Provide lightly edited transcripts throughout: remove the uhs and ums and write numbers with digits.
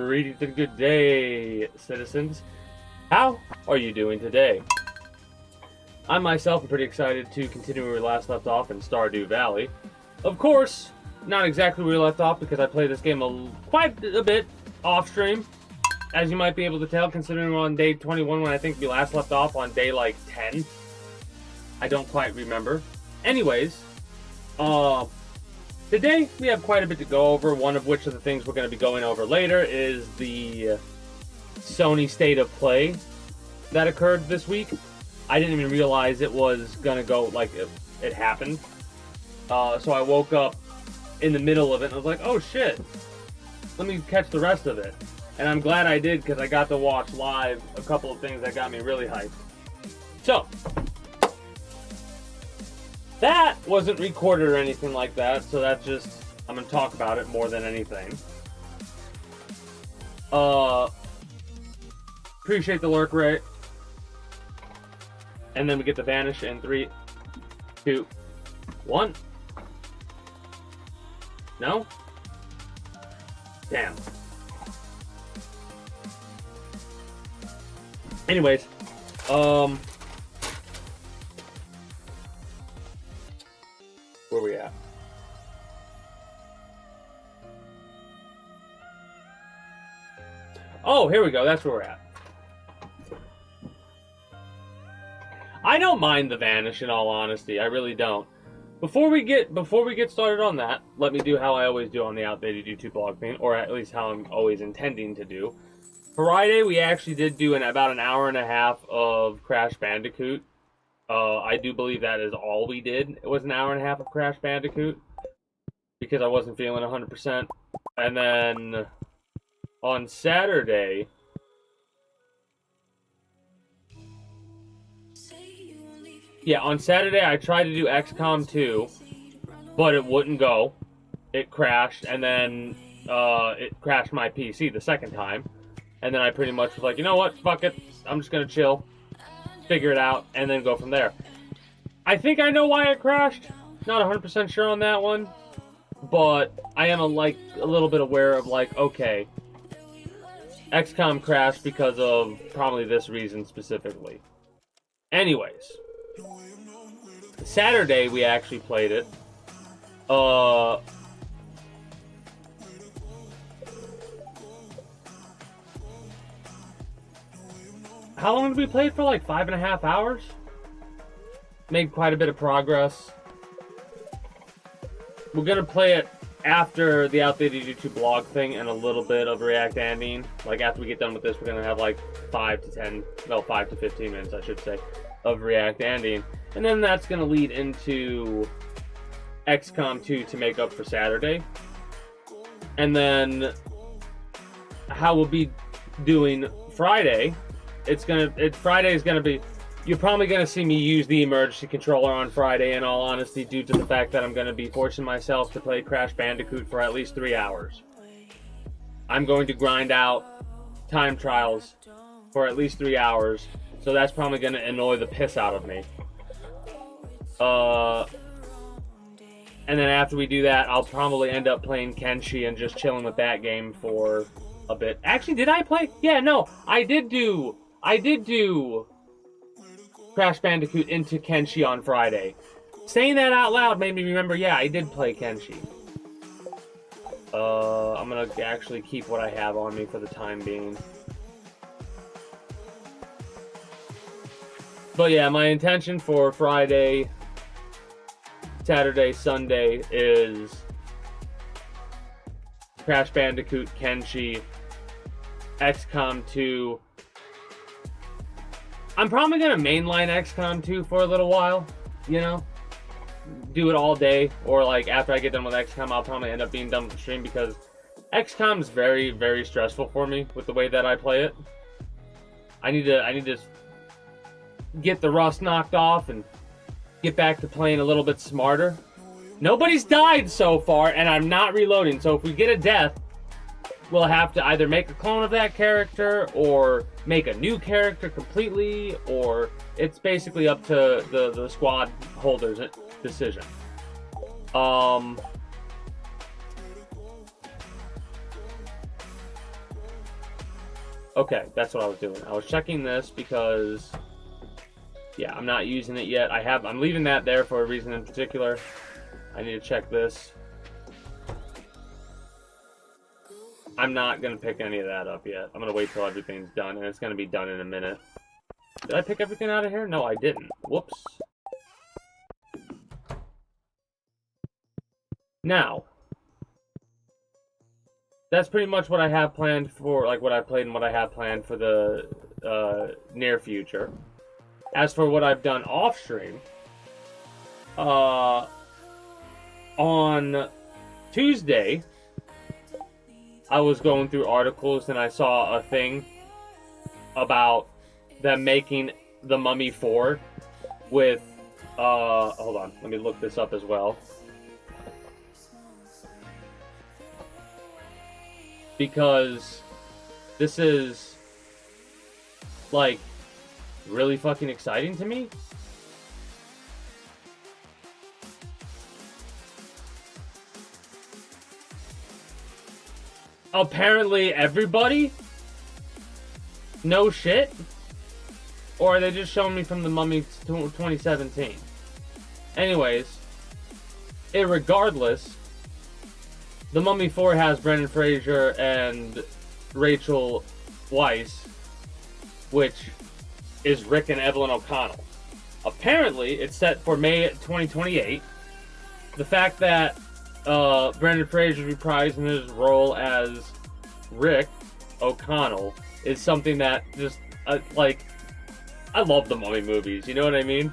Greetings and good day, citizens. How are you doing today? I myself am pretty excited to continue where we last left off in Stardew Valley. Of course, not exactly where we left off because I played this game quite a bit off-stream. As you might be able to tell, considering we're on day 21 when I think we last left off on day like 10. I don't quite remember. Anyways, today we have quite a bit to go over, one of which of the things we're going to be going over later is the Sony State of Play that occurred this week. I didn't even realize it was going to go, like, it happened. So I woke up in the middle of it and I was like, oh shit, let me catch the rest of it. And I'm glad I did because I got to watch live a couple of things that got me really hyped. So, that wasn't recorded or anything like that, so that's just, I'm going to talk about it more than anything. Appreciate the lurk rate. And then we get the vanish in 3, 2, 1. No? Damn. Anyways, where we at? Oh, here we go. That's where we're at. I don't mind the vanish, in all honesty. I really don't. Before we get started on that, let me do how I always do on the Outdated YouTube blog thing, or at least how I'm always intending to do. Friday, we actually did do about an hour and a half of Crash Bandicoot. I do believe that is all we did. It was an hour and a half of Crash Bandicoot because I wasn't feeling 100%. And then on Saturday, I tried to do XCOM 2, but it wouldn't go. It crashed, and then it crashed my PC the second time. And then I pretty much was like, you know what, fuck it, I'm just gonna chill, figure it out, and then go from there. I think I know why it crashed. Not 100% sure on that one, but I am a little bit aware of okay, XCOM crashed because of probably this reason specifically. Anyways, Saturday we actually played it. How long did we play it for? Like 5.5 hours? Made quite a bit of progress. We're gonna play it after the Outdated YouTube blog thing and a little bit of React Ending. Like after we get done with this, we're gonna have like 5 to 15 minutes, I should say, of React Ending. And then that's gonna lead into XCOM 2 to make up for Saturday. And then how we'll be doing Friday. Friday is gonna be, you're probably gonna see me use the emergency controller on Friday, in all honesty, due to the fact that I'm gonna be forcing myself to play Crash Bandicoot for at least 3 hours. I'm going to grind out time trials for at least 3 hours, so that's probably gonna annoy the piss out of me. And then after we do that, I'll probably end up playing Kenshi and just chilling with that game for a bit. Actually, did I play? Yeah, no, I did do Crash Bandicoot into Kenshi on Friday. Saying that out loud made me remember, yeah, I did play Kenshi. I'm gonna actually keep what I have on me for the time being. But yeah, my intention for Friday, Saturday, Sunday is Crash Bandicoot, Kenshi, XCOM 2. I'm probably going to mainline XCOM 2 for a little while, you know? Do it all day, or after I get done with XCOM, I'll probably end up being done with the stream because XCOM is very, very stressful for me with the way that I play it. I need to get the rust knocked off and get back to playing a little bit smarter. Nobody's died so far, and I'm not reloading, so if we get a death, we'll have to either make a clone of that character or make a new character completely, or it's basically up to the squad holder's decision. Okay, that's what I was doing. I was checking this because, yeah, I'm not using it yet. I'm leaving that there for a reason in particular. I need to check this. I'm not going to pick any of that up yet. I'm going to wait till everything's done, and it's going to be done in a minute. Did I pick everything out of here? No, I didn't. Whoops. Now, that's pretty much what I have planned for, like what I played and what I have planned for the near future. As for what I've done off stream, on Tuesday, I was going through articles and I saw a thing about them making The Mummy 4 with, hold on, let me look this up as well. Because this is, like, really fucking exciting to me. Apparently everybody? No shit? Or are they just showing me from The Mummy 2017? Anyways, irregardless, The Mummy 4 has Brendan Fraser and Rachel Weisz, which is Rick and Evelyn O'Connell. Apparently, it's set for May 2028. The fact that Brendan Fraser reprising his role as Rick O'Connell is something that just, like, I love the Mummy movies, you know what I mean?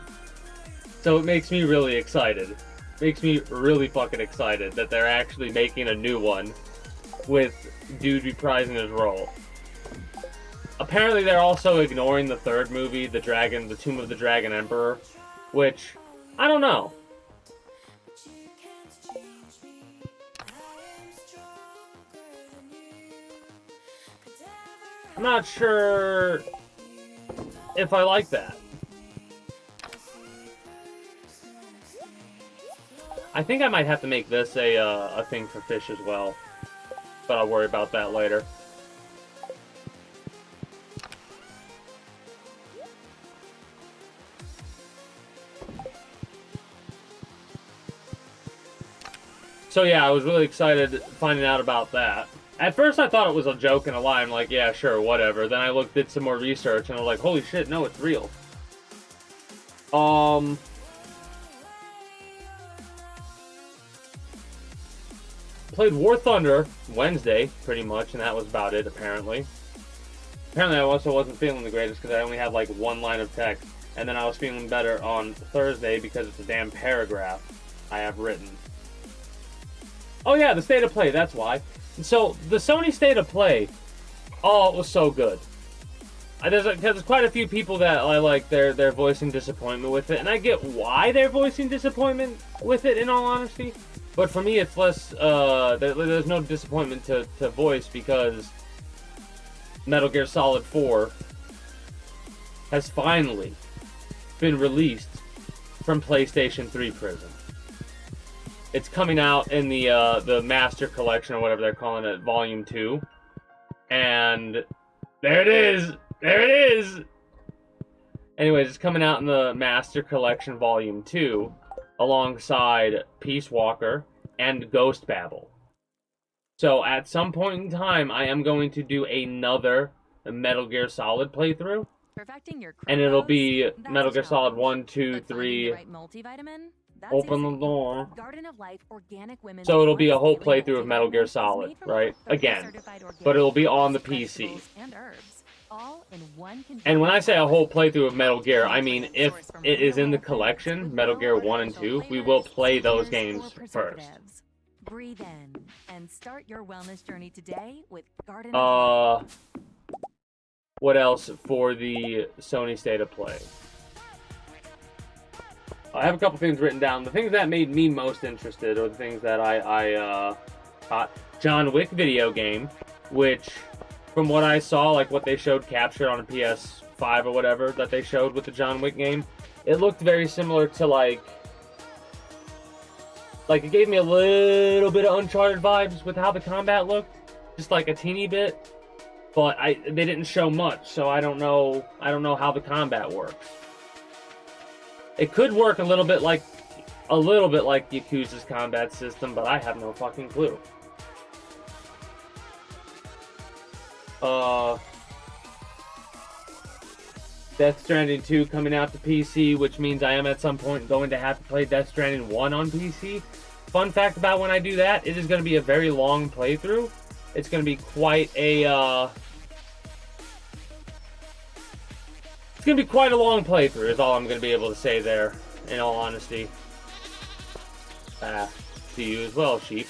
So it makes me really excited. Makes me really fucking excited that they're actually making a new one with dude reprising his role. Apparently they're also ignoring the third movie, the Tomb of the Dragon Emperor, which, I don't know. I'm not sure if I like that. I think I might have to make this a thing for fish as well, but I'll worry about that later. So yeah, I was really excited finding out about that. At first I thought it was a joke and a lie. I'm like, yeah, sure, whatever. Then I did some more research and I was like, holy shit, no, it's real. Played War Thunder Wednesday, pretty much, and that was about it, apparently. Apparently I also wasn't feeling the greatest because I only had like one line of text. And then I was feeling better on Thursday because it's a damn paragraph I have written. Oh yeah, the State of Play, that's why. So, the Sony State of Play, oh, it was so good. There's quite a few people that I like, they're voicing disappointment with it, and I get why they're voicing disappointment with it, in all honesty. But for me, it's less, there's no disappointment to voice because Metal Gear Solid 4 has finally been released from PlayStation 3 prison. It's coming out in the Master Collection, or whatever they're calling it, Volume 2. And there it is! There it is! Anyways, it's coming out in the Master Collection Volume 2, alongside Peace Walker and Ghost Babel. So, at some point in time, I am going to do another Metal Gear Solid playthrough. And it'll be Metal Gear Solid 1, 2, 3... Open the door. So it'll be a whole playthrough of Metal Gear Solid, right? Again. But it'll be on the PC. And when I say a whole playthrough of Metal Gear, I mean if it is in the collection, Metal Gear 1 and 2, we will play those games first. Breathe in and start your wellness journey today with Garden of Life. What else for the Sony State of Play? I have a couple things written down. The things that made me most interested are the things that I thought. John Wick video game, which, from what I saw, like what they showed captured on a PS5 or whatever that they showed with the John Wick game, it looked very similar to like it gave me a little bit of Uncharted vibes with how the combat looked, just like a teeny bit. but they didn't show much, so I don't know how the combat works. It could work a little bit like Yakuza's combat system, but I have no fucking clue. Death Stranding 2 coming out to PC, which means I am at some point going to have to play Death Stranding 1 on PC. Fun fact about when I do that, it is going to be a very long playthrough. It's going to be quite a it's going to be quite a long playthrough is all I'm going to be able to say there, in all honesty. To you as well, sheep.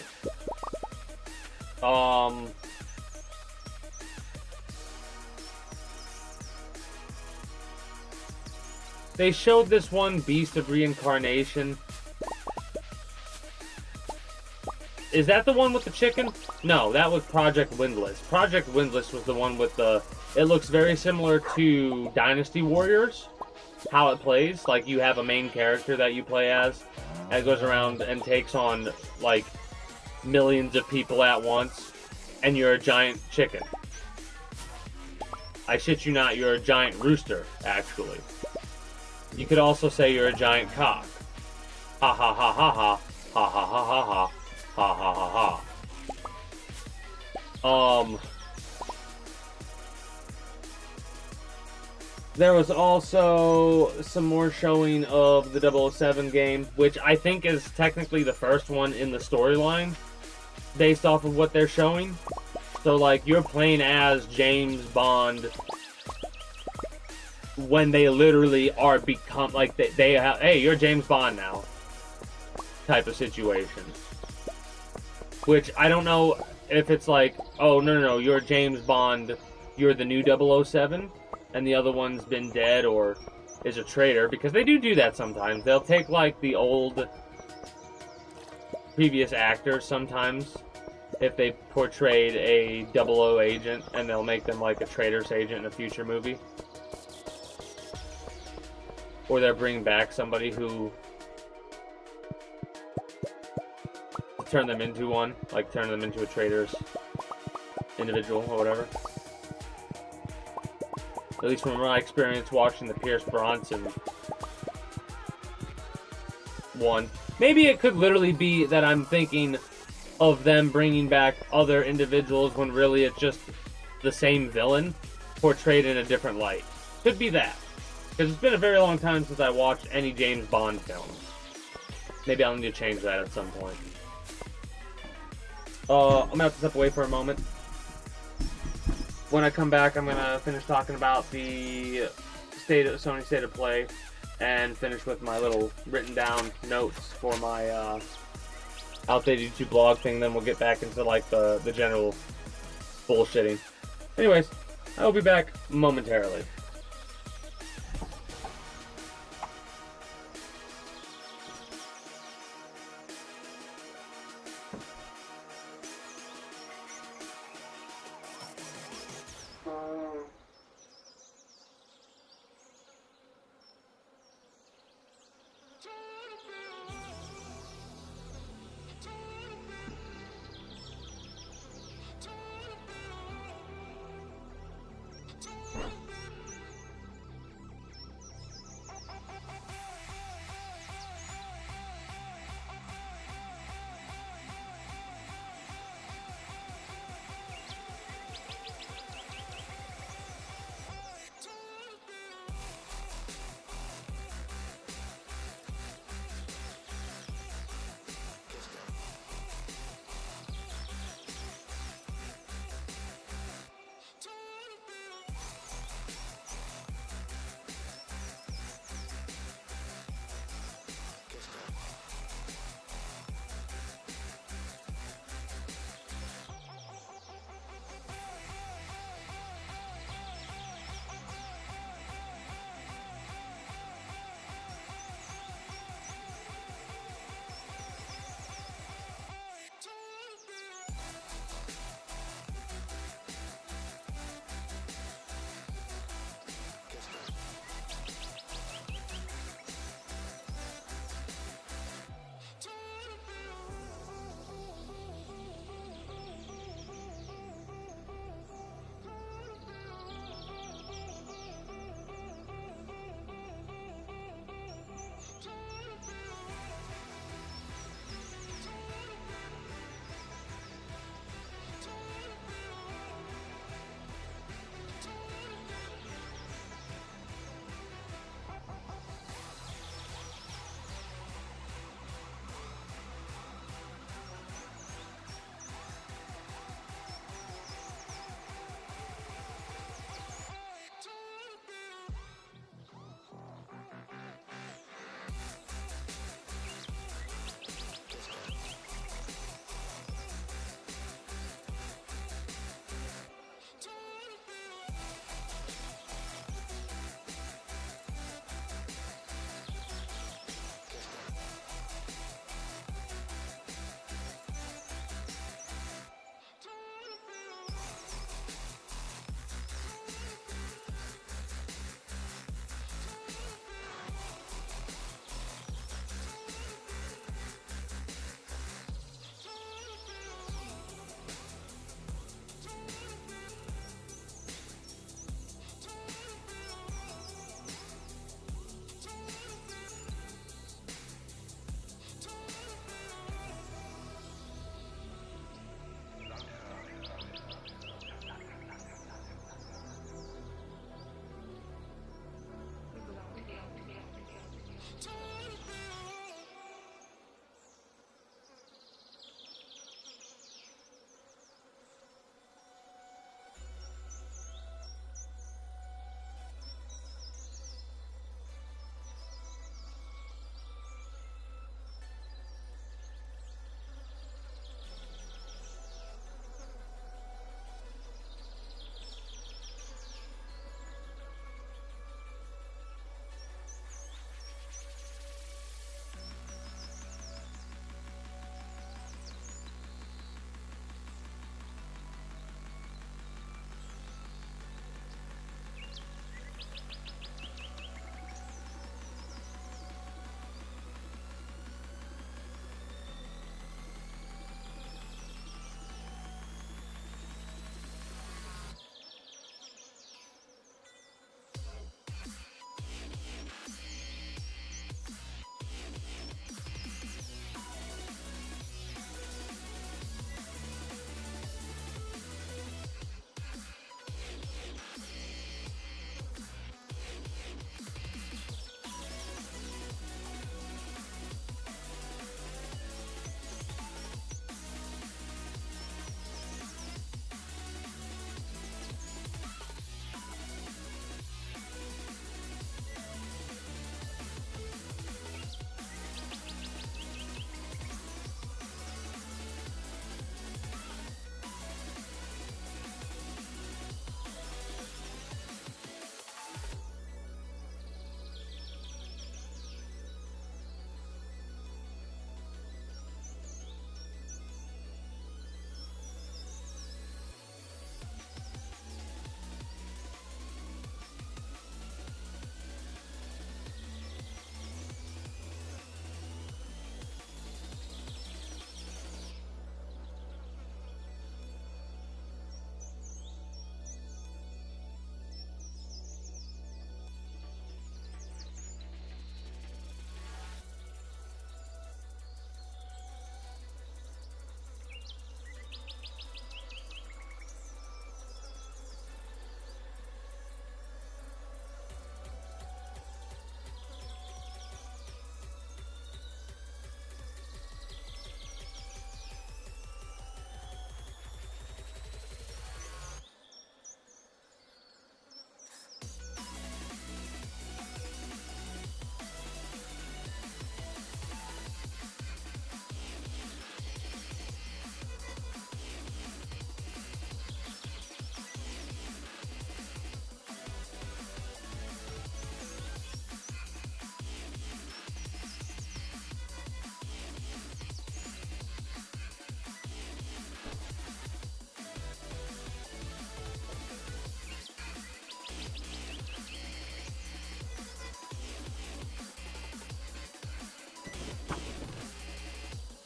They showed this one, Beast of Reincarnation. Is that the one with the chicken? No, that was Project Windless. Project Windless was the one with the... It looks very similar to Dynasty Warriors, how it plays. Like, you have a main character that you play as, and it goes around and takes on, like, millions of people at once, and you're a giant chicken. I shit you not, you're a giant rooster, actually. You could also say you're a giant cock. Ha ha ha ha ha. Ha ha ha ha ha. Ha ha ha ha. There was also some more showing of the 007 game, which I think is technically the first one in the storyline, based off of what they're showing. So, like, you're playing as James Bond when they literally are become, like, they have, hey, you're James Bond now, type of situation. Which, I don't know if it's like, oh, no, you're James Bond, you're the new 007, and the other one's been dead or is a traitor, because they do that sometimes. They'll take, like, the old previous actors sometimes, if they portrayed a 00 agent, and they'll make them, like, a traitor's agent in a future movie. Or they'll bring back somebody who... turn them into one. Like, turn them into a traitor's individual or whatever. At least from my experience watching the Pierce Bronson one. Maybe it could literally be that I'm thinking of them bringing back other individuals when really it's just the same villain portrayed in a different light. Could be that. Because it's been a very long time since I watched any James Bond films. Maybe I'll need to change that at some point. I'm gonna have to step away for a moment. When I come back, I'm gonna finish talking about the Sony State of Play and finish with my little written down notes for my outdated YouTube blog thing. Then we'll get back into, like, the general bullshitting. Anyways, I'll be back momentarily.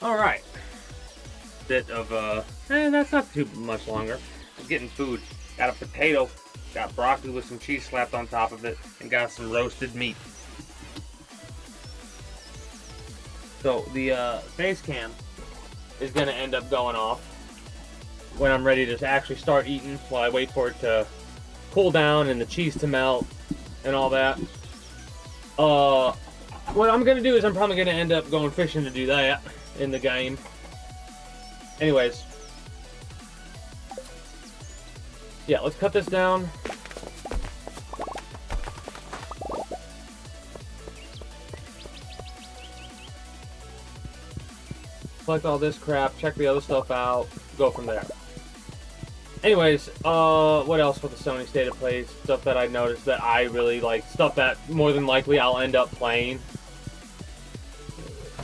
Alright. Bit of, that's not too much longer. I'm getting food. Got a potato, got broccoli with some cheese slapped on top of it, and got some roasted meat. So, the, face cam is gonna end up going off when I'm ready to actually start eating while I wait for it to cool down and the cheese to melt and all that. What I'm gonna do is I'm probably gonna end up going fishing to do that in the game. Anyways. Yeah, let's cut this down. Collect all this crap, check the other stuff out, go from there. Anyways, what else for the Sony State of Play? Stuff that I noticed that I really like, stuff that more than likely I'll end up playing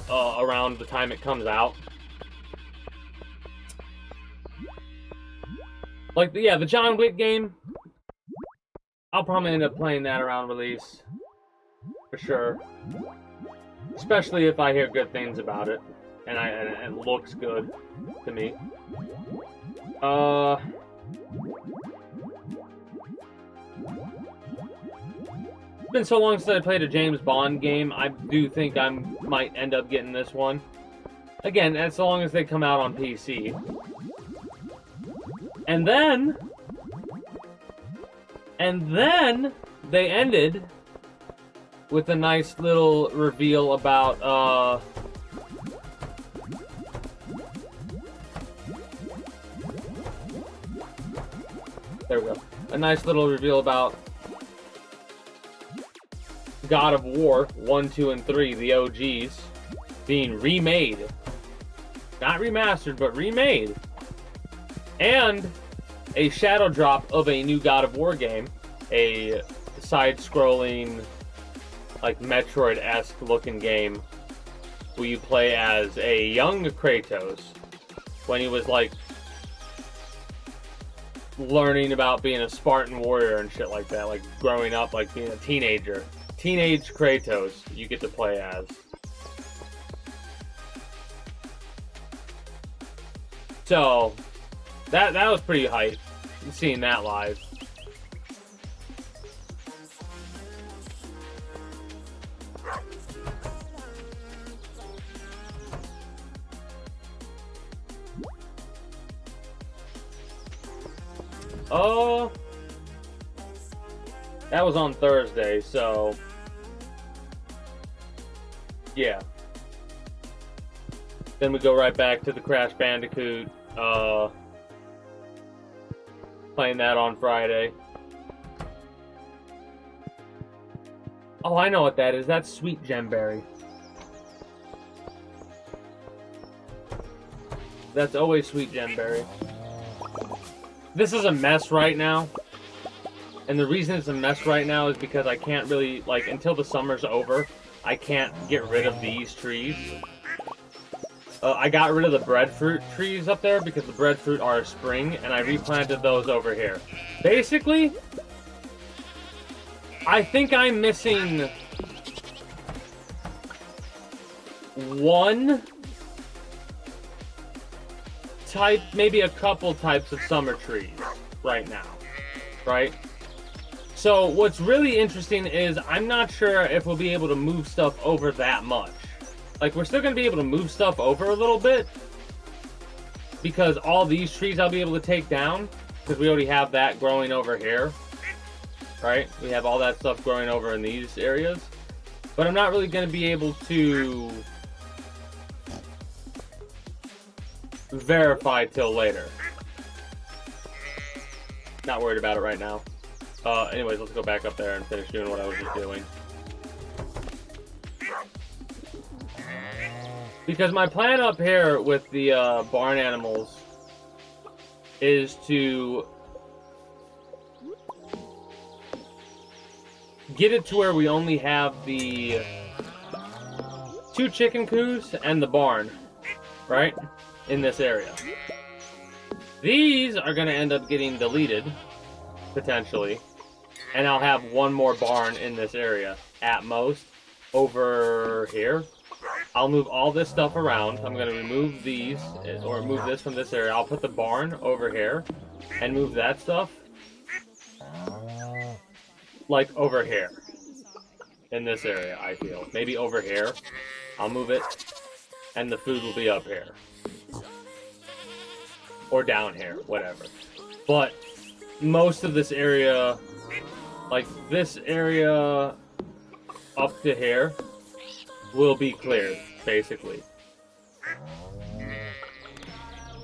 around the time it comes out. Like, the John Wick game, I'll probably end up playing that around release, for sure. Especially if I hear good things about it, and it looks good to me. It's been so long since I played a James Bond game, I do think I might end up getting this one. Again, as long as they come out on PC. And then they ended with a nice little reveal about, there we go. A nice little reveal about God of War 1, 2, and 3, the OGs, being remade. Not remastered, but remade. And a shadow drop of a new God of War game. A side-scrolling, like, Metroid-esque looking game where you play as a young Kratos when he was, like, learning about being a Spartan warrior and shit like that, like growing up, like being a teenager. Teenage Kratos you get to play as. So that was pretty hype, seeing that live. Oh, that was on Thursday, so yeah. Then we go right back to the Crash Bandicoot, playing that on Friday. Oh, I know what that is. That's Sweet Gemberry. That's always Sweet Gemberry. This is a mess right now. And the reason it's a mess right now is because I can't really, like, until the summer's over, I can't get rid of these trees. I got rid of the breadfruit trees up there because the breadfruit are a spring, and I replanted those over here. Basically, I think I'm missing one type, maybe a couple types of summer trees right now, right? So what's really interesting is I'm not sure if we'll be able to move stuff over that much. Like, we're still going to be able to move stuff over a little bit because all these trees I'll be able to take down because we already have that growing over here, right? We have all that stuff growing over in these areas, but I'm not really going to be able to verify till later. Not worried about it right now. Anyways, let's go back up there and finish doing what I was just doing. Because my plan up here with the barn animals is to get it to where we only have the 2 chicken coos and the barn, right? In this area. These are going to end up getting deleted, potentially. And I'll have one more barn in this area, at most, over here. I'll move all this stuff around. I'm going to remove these, or move this from this area. I'll put the barn over here, and move that stuff, like, over here. In this area, I feel. Maybe over here. I'll move it, and the food will be up here. Or down here, whatever. But most of this area, like this area up to here, will be cleared, basically.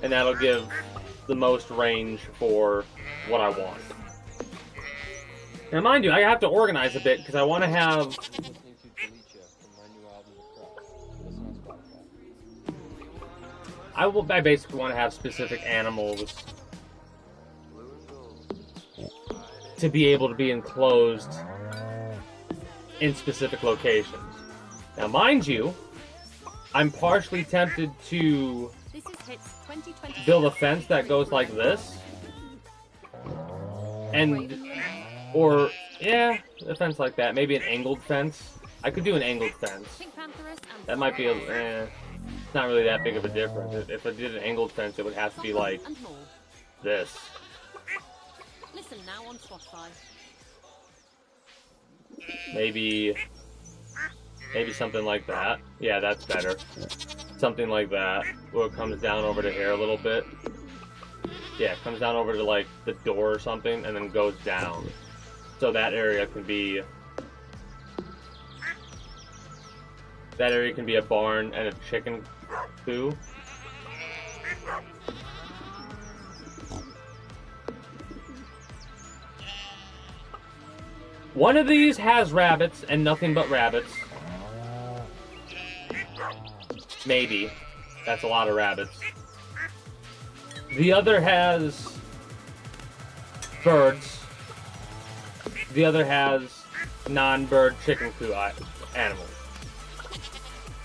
And that'll give the most range for what I want. Now, mind you, I have to organize a bit because I want to have... I basically want to have specific animals to be able to be enclosed in specific locations. Now, mind you, I'm partially tempted to build a fence that goes like this. Or, yeah, a fence like that. Maybe an angled fence. I could do an angled fence. That might be it's not really that big of a difference. If I did an angled fence, it would have to be like this. Listen now on Spotify. Maybe something like that. Yeah, that's better. Something like that, where it comes down over to here a little bit. Yeah, it comes down over to like the door or something, and then goes down. So that area can be... That area can be a barn and a chicken coop. One of these has rabbits and nothing but rabbits. Maybe. That's a lot of rabbits. The other has birds. The other has non-bird chicken coop animals.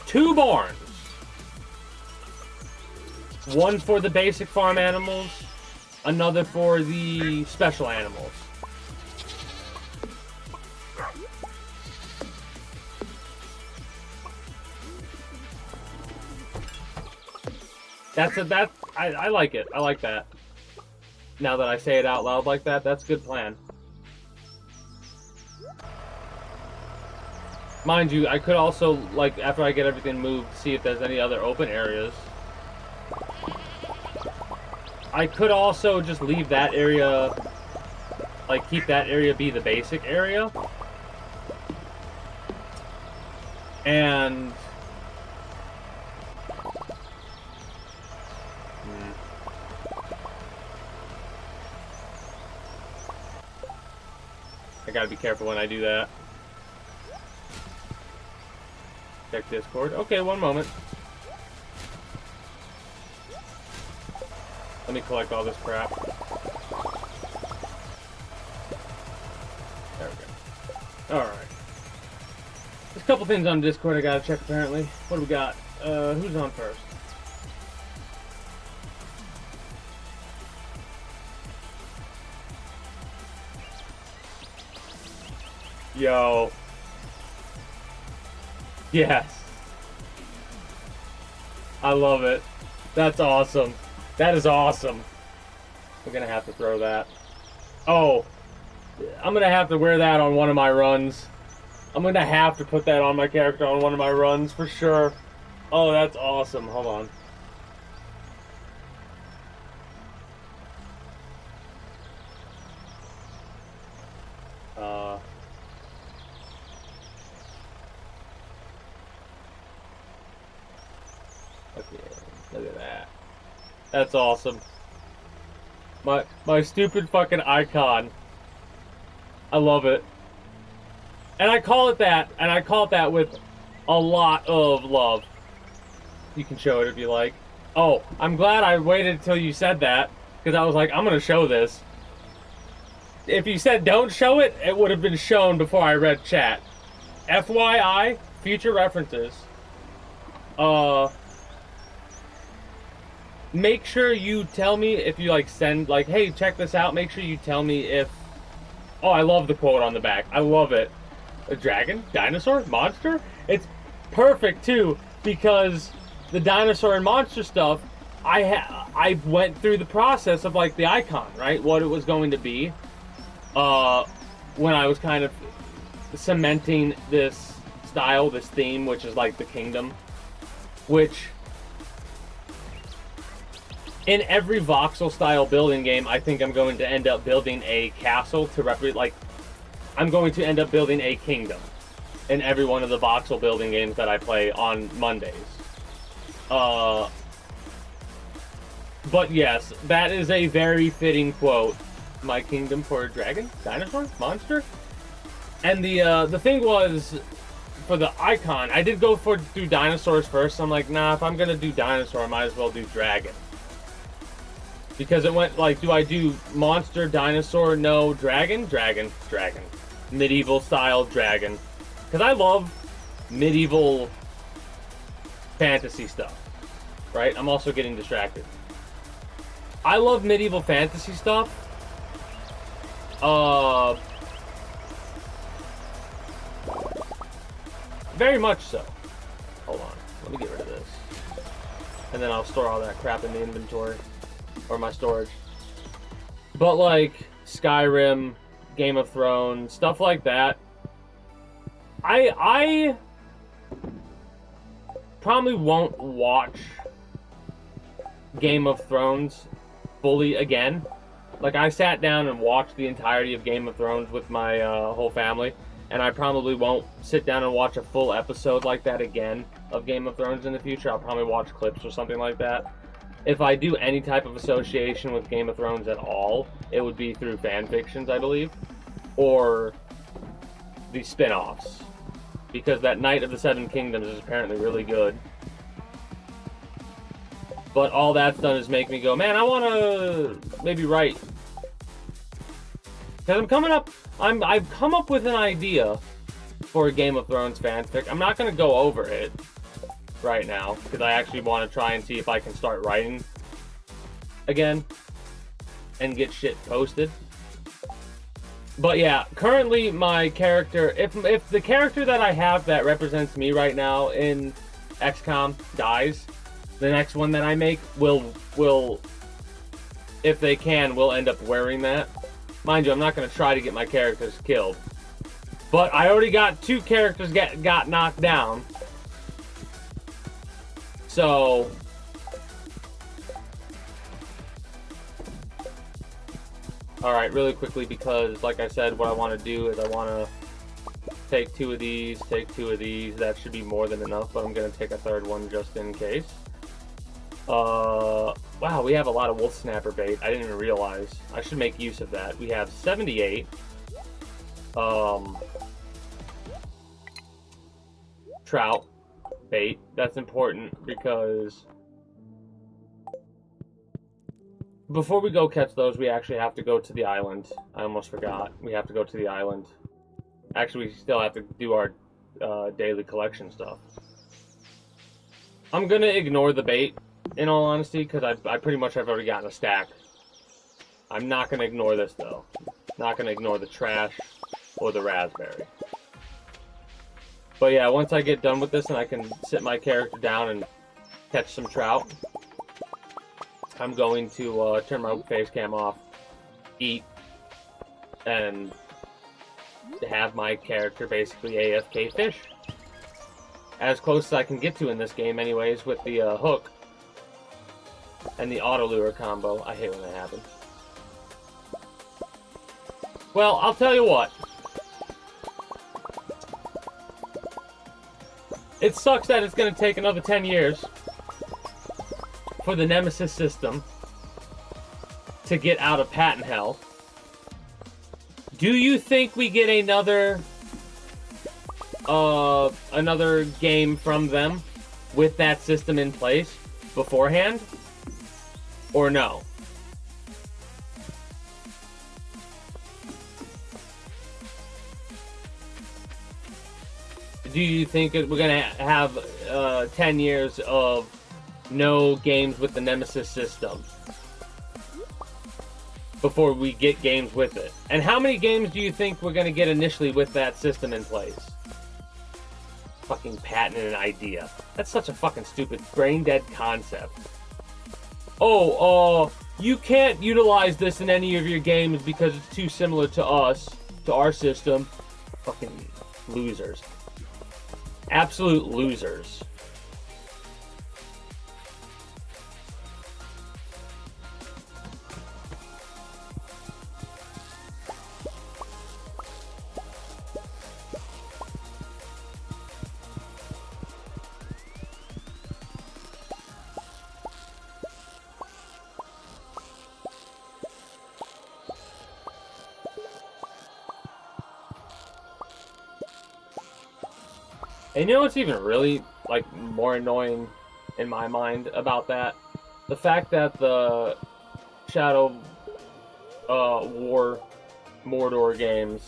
2 barns. One for the basic farm animals, another for the special animals. I like it. I like that. Now that I say it out loud like that, that's a good plan. Mind you, I could also, like, after I get everything moved, see if there's any other open areas. I could also just leave that area, like, keep that area be the basic area. And... I gotta be careful when I do that. Check Discord. Okay, one moment. Let me collect all this crap. There we go. Alright. There's a couple things on Discord I gotta check apparently. What do we got? Who's on first? Yo. Yes. I love it. That's awesome. That is awesome. We're gonna have to throw that. Oh. I'm gonna have to wear that on one of my runs. I'm gonna have to put that on my character on one of my runs for sure. Oh, that's awesome. Hold on. Okay, look at that. That's awesome. My stupid fucking icon. I love it. And I call it that, and I call it that with a lot of love. You can show it if you like. Oh, I'm glad I waited until you said that, because I was like, I'm gonna show this. If you said don't show it, it would have been shown before I read chat. FYI, future references. Make sure you tell me if you like send, like, hey, check this out. Make sure you tell me if... Oh, I love the quote on the back. I love it. A dragon? Dinosaur? Monster? It's perfect, too. because the dinosaur and monster stuff, I went through the process of like the icon, right? What it was going to be. When I was kind of cementing this style, this theme, which is like the kingdom, which in every voxel style building game, I think I'm going to end up building a castle to represent, like, I'm going to end up building a kingdom in every one of the voxel building games that I play on Mondays. But yes, that is a very fitting quote. My kingdom for a dragon? Dinosaur? Monster? And the thing was, for the icon, I did go do dinosaurs first. I'm like, nah, if I'm gonna do dinosaur, I might as well do dragon. Because it went like, do I do monster, dinosaur? No, dragon, dragon, dragon. Medieval style dragon. Because I love medieval fantasy stuff. Right? I'm also getting distracted. I love medieval fantasy stuff. Very much so. Hold on. Let me get rid of this. And then I'll store all that crap in the inventory. Or my storage. But like Skyrim, Game of Thrones, stuff like that. I probably won't watch Game of Thrones fully again. Like, I sat down and watched the entirety of Game of Thrones with my whole family, and I probably won't sit down and watch a full episode like that again of Game of Thrones in the future. I'll probably watch clips or something like that. If I do any type of association with Game of Thrones at all, it would be through fan fictions, I believe, or the spin-offs, because that Night of the Seven Kingdoms is apparently really good. But all that's done is make me go, man, I want to maybe write. Because I've come up with an idea for a Game of Thrones fanfic. I'm not going to go over it right now, because I actually want to try and see if I can start writing again and get shit posted. But yeah, currently my character, if the character that I have that represents me right now in XCOM dies, the next one that I make will, if they can, will end up wearing that. Mind you, I'm not going to try to get my characters killed. But I already got 2 characters got knocked down. So alright, really quickly, because like I said, what I want to do is I want to take 2 of these, take 2 of these. That should be more than enough, but I'm going to take a 3rd one just in case. Wow, we have a lot of wolf snapper bait. I didn't even realize. I should make use of that. We have 78. Trout bait. That's important because before we go catch those, we actually have to go to the island. I almost forgot. We have to go to the island. Actually, we still have to do our daily collection stuff. I'm gonna ignore the bait, in all honesty, because I pretty much have already gotten a stack. I'm not gonna ignore this though. Not gonna ignore the trash or the raspberry. But yeah, once I get done with this and I can sit my character down and catch some trout, I'm going to turn my face cam off, eat, and have my character basically AFK fish. As close as I can get to in this game anyways, with the hook and the auto lure combo. I hate when that happens. Well, I'll tell you what. It sucks that it's going to take another 10 years for the Nemesis system to get out of patent hell. Do you think we get another game from them with that system in place beforehand? Or no? Do you think we're going to have 10 years of no games with the Nemesis system before we get games with it? And how many games do you think we're going to get initially with that system in place? fucking patent an idea. That's such a fucking stupid, brain-dead concept. Oh, you can't utilize this in any of your games because it's too similar to us, to our system. Fucking losers. Absolute losers. And you know what's even really, like, more annoying in my mind about that? The fact that the Shadow War Mordor games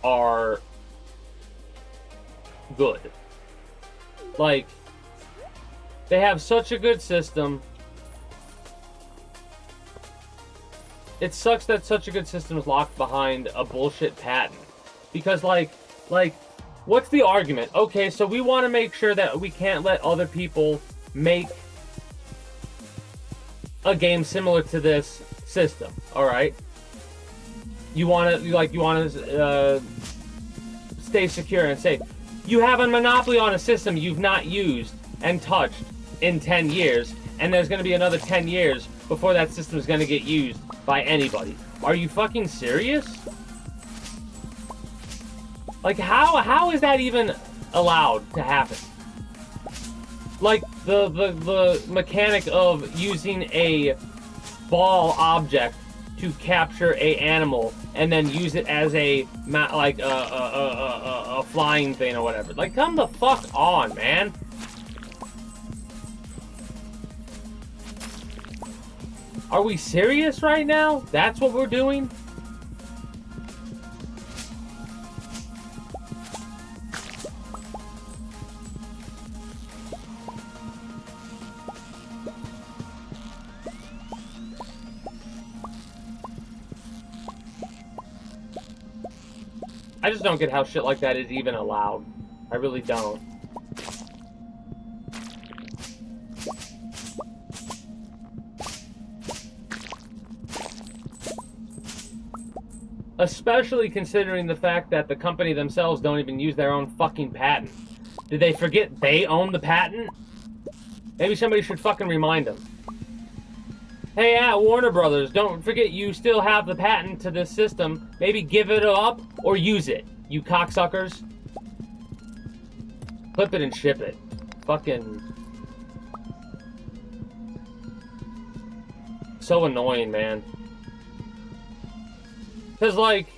are good. Like, they have such a good system. It sucks that such a good system is locked behind a bullshit patent. Because, like, what's the argument? Okay, so we want to make sure that we can't let other people make a game similar to this system. All right. You want to stay secure and safe. You have a monopoly on a system you've not used and touched in 10 years, and there's going to be another 10 years before that system is going to get used by anybody. Are you fucking serious? Like, how is that even allowed to happen? Like, the mechanic of using a ball object to capture a animal and then use it as a flying thing or whatever. Like, come the fuck on, man. Are we serious right now? That's what we're doing? I just don't get how shit like that is even allowed. I really don't. Especially considering the fact that the company themselves don't even use their own fucking patent. Did they forget they own the patent? Maybe somebody should fucking remind them. Hey, Warner Brothers, don't forget you still have the patent to this system. Maybe give it up or use it, you cocksuckers. Clip it and ship it. Fucking... so annoying, man. Because, like...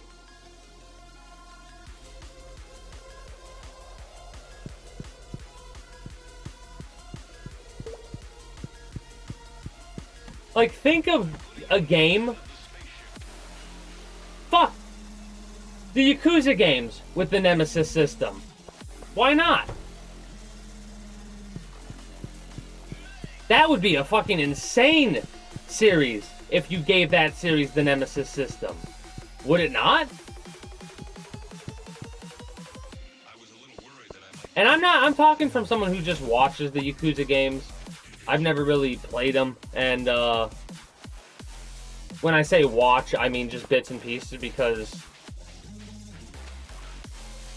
like, think of a game... fuck! The Yakuza games with the Nemesis system. Why not? That would be a fucking insane series if you gave that series the Nemesis system. Would it not? And I'm talking from someone who just watches the Yakuza games. I've never really played them, and when I say watch, I mean just bits and pieces, because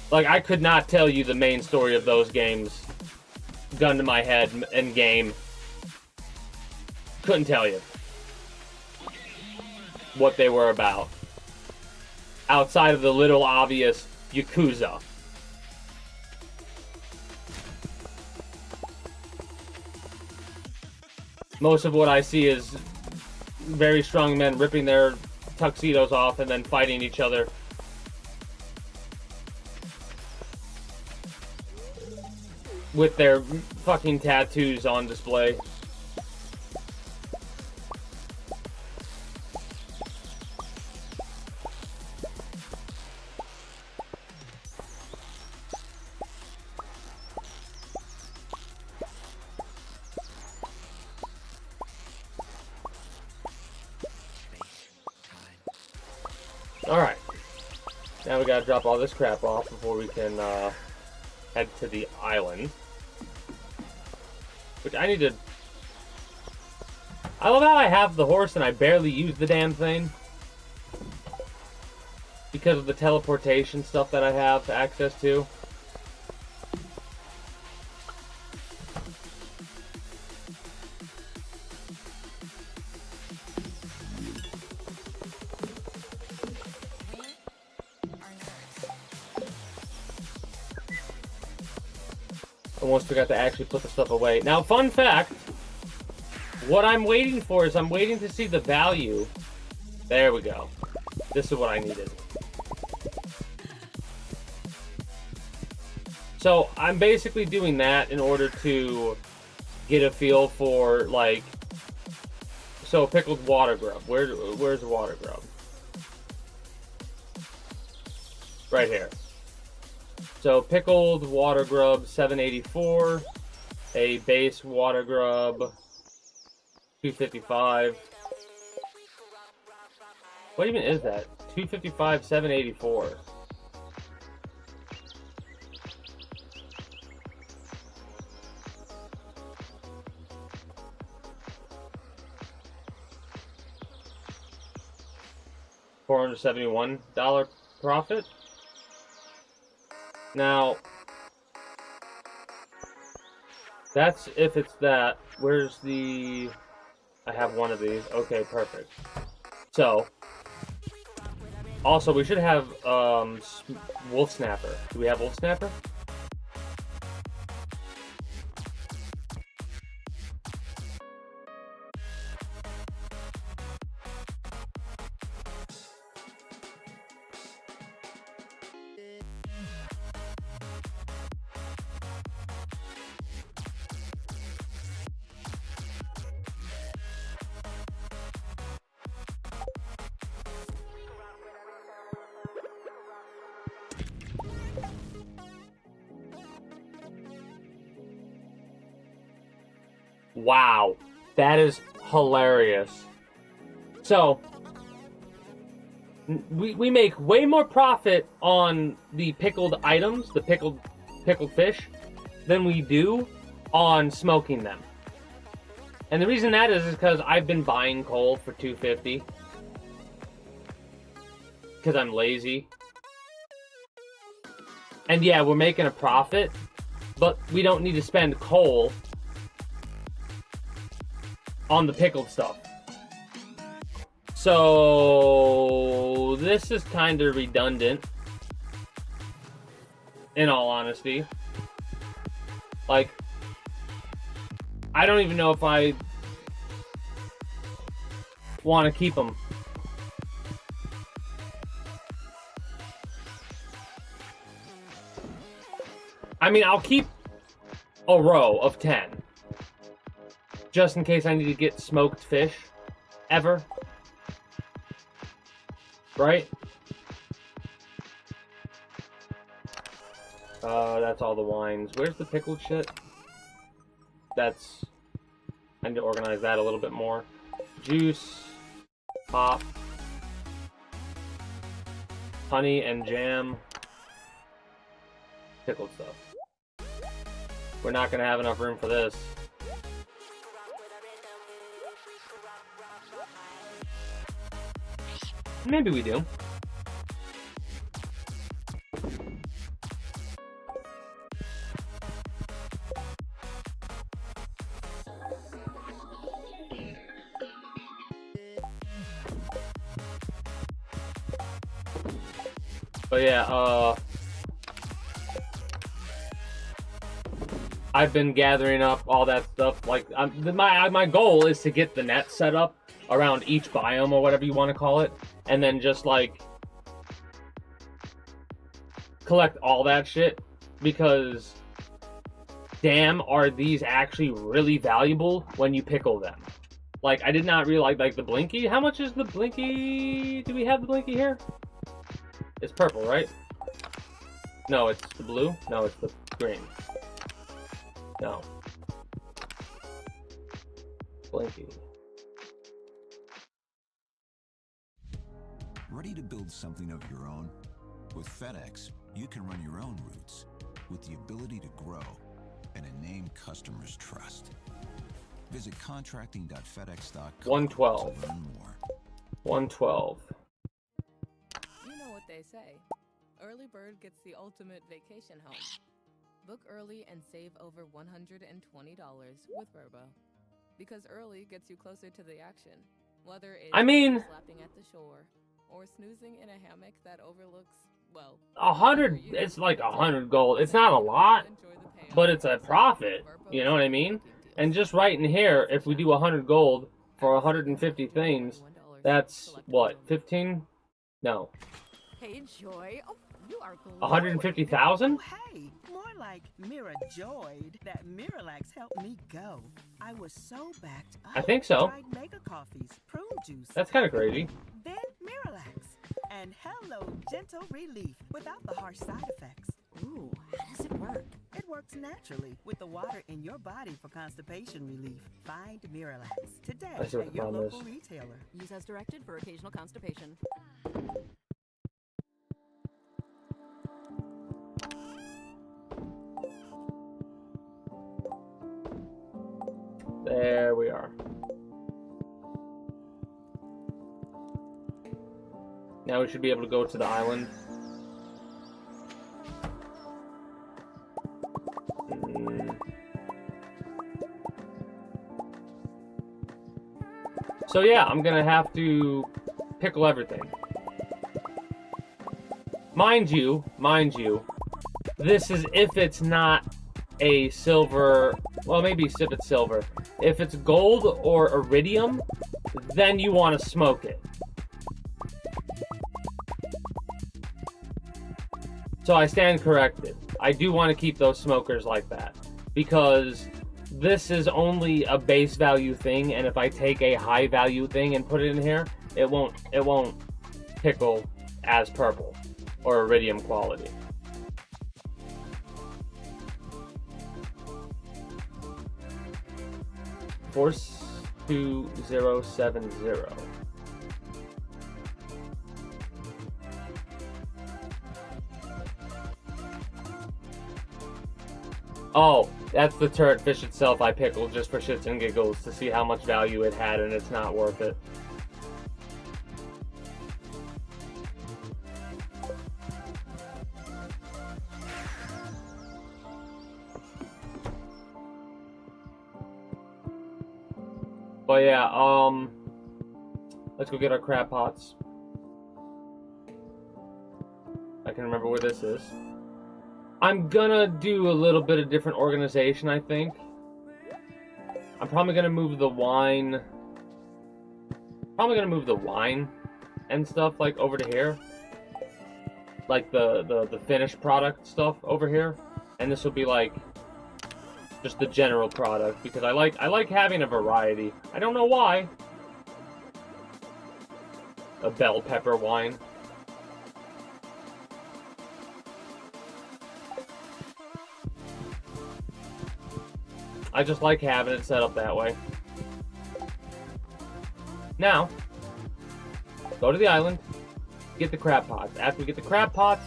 like, I could not tell you the main story of those games, gun to my head and game. Couldn't tell you what they were about, outside of the little obvious Yakuza. Most of what I see is very strong men ripping their tuxedos off and then fighting each other. With their fucking tattoos on display. Alright. Now we gotta drop all this crap off before we can head to the island. Which I need to... I love how I have the horse and I barely use the damn thing. Because of the teleportation stuff that I have access to. Almost forgot to actually put the stuff away. Now, fun fact, what I'm waiting for is I'm waiting to see the value. There we go. This is what I needed. So, I'm basically doing that in order to get a feel for, like, so pickled water grub. Where's the water grub? Right here. So pickled water grub 784, a base water grub 255. What even is that? 255 784. $471 profit. Now, that's if it's that. Where's the... I have one of these. Okay, perfect. So, also, we should have Wolf Snapper. Do we have Wolf Snapper? Wow, that is hilarious. So, we make way more profit on the pickled items, the pickled fish, than we do on smoking them. And the reason that is because I've been buying coal for $2.50 because I'm lazy. And yeah, we're making a profit, but we don't need to spend coal on the pickled stuff. So this is kind of redundant, in all honesty. Like, I don't even know if I want to keep them. I mean, I'll keep a row of 10. Just in case I need to get smoked fish. Ever. Right? That's all the wines. Where's the pickled shit? That's... I need to organize that a little bit more. Juice. Pop. Honey and jam. Pickled stuff. We're not gonna have enough room for this. Maybe we do. But yeah, I've been gathering up all that stuff. Like, my goal is to get the net set up around each biome or whatever you want to call it, and then just like collect all that shit, because damn, are these actually really valuable when you pickle them. Like, I did not realize, like, the Blinky. How much is the Blinky? Do we have the Blinky here? It's purple, right? No, it's the blue? No, it's the green. No. Blinky. Ready to build something of your own? With FedEx, you can run your own routes with the ability to grow and a name customers trust. Visit contracting.fedex.com 112. to learn more. 112. You know what they say. Early bird gets the ultimate vacation home. Book early and save over $120 with Verbo. Because early gets you closer to the action. Whether it's slapping at the shore or snoozing in a hammock that overlooks, well, 100, it's like 100 gold. It's not a lot, but it's a profit. You know what I mean? And just right in here, if we do 100 gold for 150 things, that's what, 15? No. Hey, Joy. Oh, you are glowing. 150,000? Oh, hey, more like Mira joyed that Miralax helped me go. I was so backed up. I think so. Tried mega coffees, prune juice. That's kind of crazy. Then Miralax. And hello, gentle relief without the harsh side effects. Ooh, how does it work? It works naturally with the water in your body for constipation relief. Find Miralax today I see what at the your problem local is. retailer. Use as directed for occasional constipation. There we are. Now we should be able to go to the island. So yeah, I'm gonna have to pickle everything. Mind you, this is if it's not a silver, well maybe if it's silver. If it's gold or iridium, then you want to smoke it. So I stand corrected. I do want to keep those smokers like that, because this is only a base value thing, and if I take a high value thing and put it in here, it won't pickle as purple or iridium quality. Force 2070. Oh, that's the turret fish itself I pickled just for shits and giggles to see how much value it had, and it's not worth it. But yeah, let's go get our crab pots. I can remember where this is. I'm gonna do a little bit of different organization, I think. I'm probably gonna move the wine. And stuff like over to here. Like the finished product stuff over here. And this will be like just the general product, because I like having a variety. I don't know why. A bell pepper wine. I just like having it set up that way. Now, go to the island, get the crab pots. After we get the crab pots,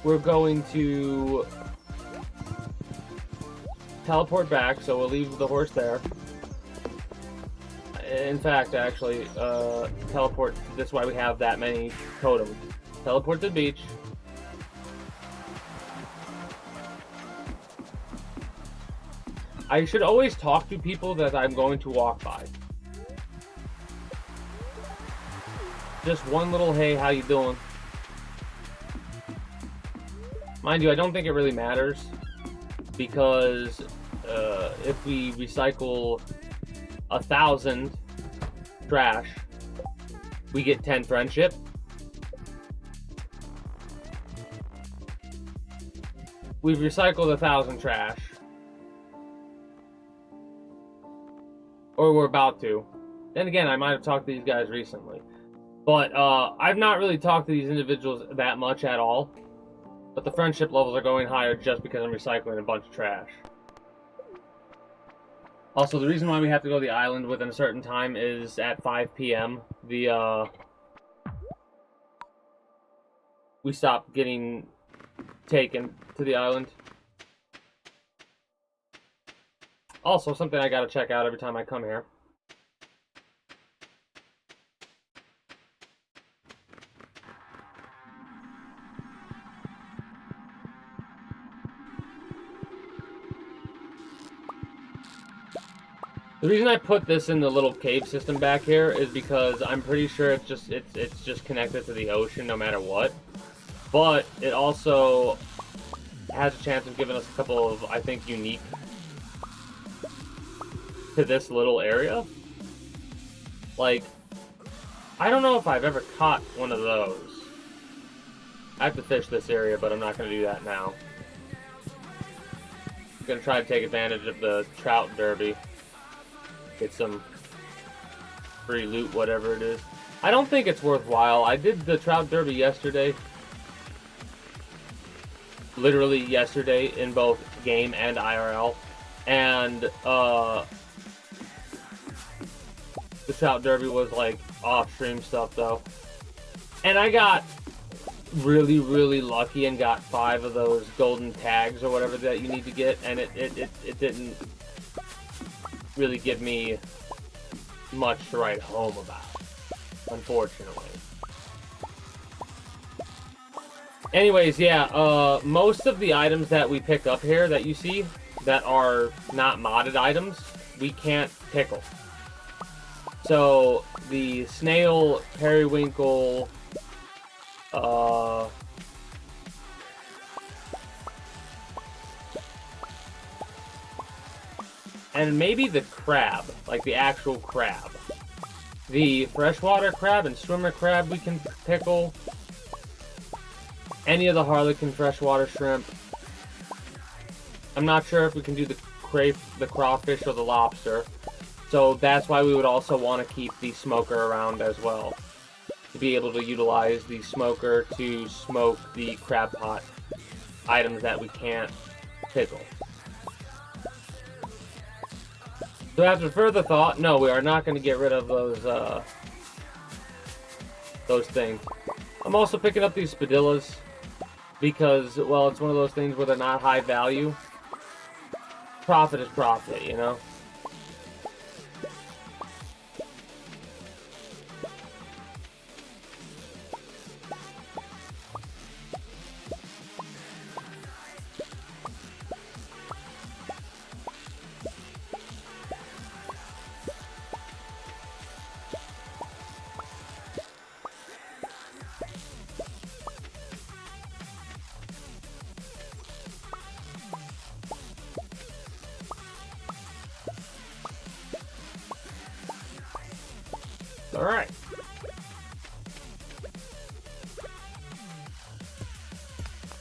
we're going to teleport back, so we'll leave the horse there. In fact, actually, teleport. That's why we have that many totems. Teleport to the beach. I should always talk to people that I'm going to walk by. Just one little, hey, how you doing? Mind you, I don't think it really matters, because if we recycle 1,000 trash, we get 10 friendship. We've recycled 1,000 trash. Or we're about to. Then again, I might have talked to these guys recently. But I've not really talked to these individuals that much at all. But the friendship levels are going higher just because I'm recycling a bunch of trash. Also, the reason why we have to go to the island within a certain time is at 5 p.m. we stop getting taken to the island. Also, something I gotta check out every time I come here. The reason I put this in the little cave system back here is because I'm pretty sure it's just connected to the ocean no matter what. But it also has a chance of giving us a couple of, I think, unique to this little area. Like, I don't know if I've ever caught one of those. I have to fish this area, but I'm not going to do that now. I'm going to try to take advantage of the trout derby. Get some free loot, whatever it is. I don't think it's worthwhile. I did the trout derby yesterday. Literally yesterday in both game and IRL. And the trout derby was like off-stream stuff though. And I got really, really lucky and got 5 of those golden tags or whatever that you need to get, and it didn't really give me much to write home about, unfortunately. Anyways, yeah, most of the items that we pick up here that you see that are not modded items, we can't pickle. So, the snail, periwinkle, and maybe the crab, like the actual crab. The freshwater crab and swimmer crab we can pickle. Any of the harlequin freshwater shrimp. I'm not sure if we can do the crawfish or the lobster. So that's why we would also want to keep the smoker around as well. To be able to utilize the smoker to smoke the crab pot items that we can't pickle. So after further thought, no, we are not going to get rid of those things. I'm also picking up these spadillas because, well, it's one of those things where they're not high value. Profit is profit, you know? Alright.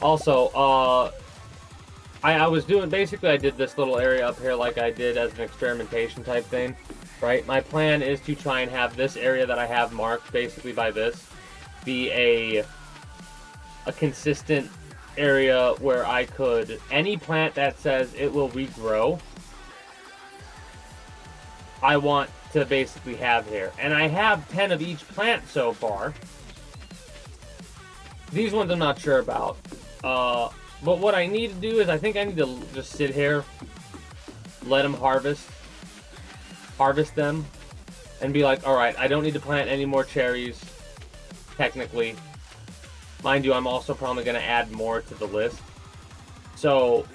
Also, I was doing, basically I did this little area up here like I did as an experimentation type thing, right? My plan is to try and have this area that I have marked basically by this be a consistent area where I could, any plant that says it will regrow, I want to basically have here. And I have 10 of each plant so far. These ones I'm not sure about. But what I need to do is I think I need to just sit here, let them harvest them, and be like, alright, I don't need to plant any more cherries, technically. Mind you, I'm also probably going to add more to the list. So,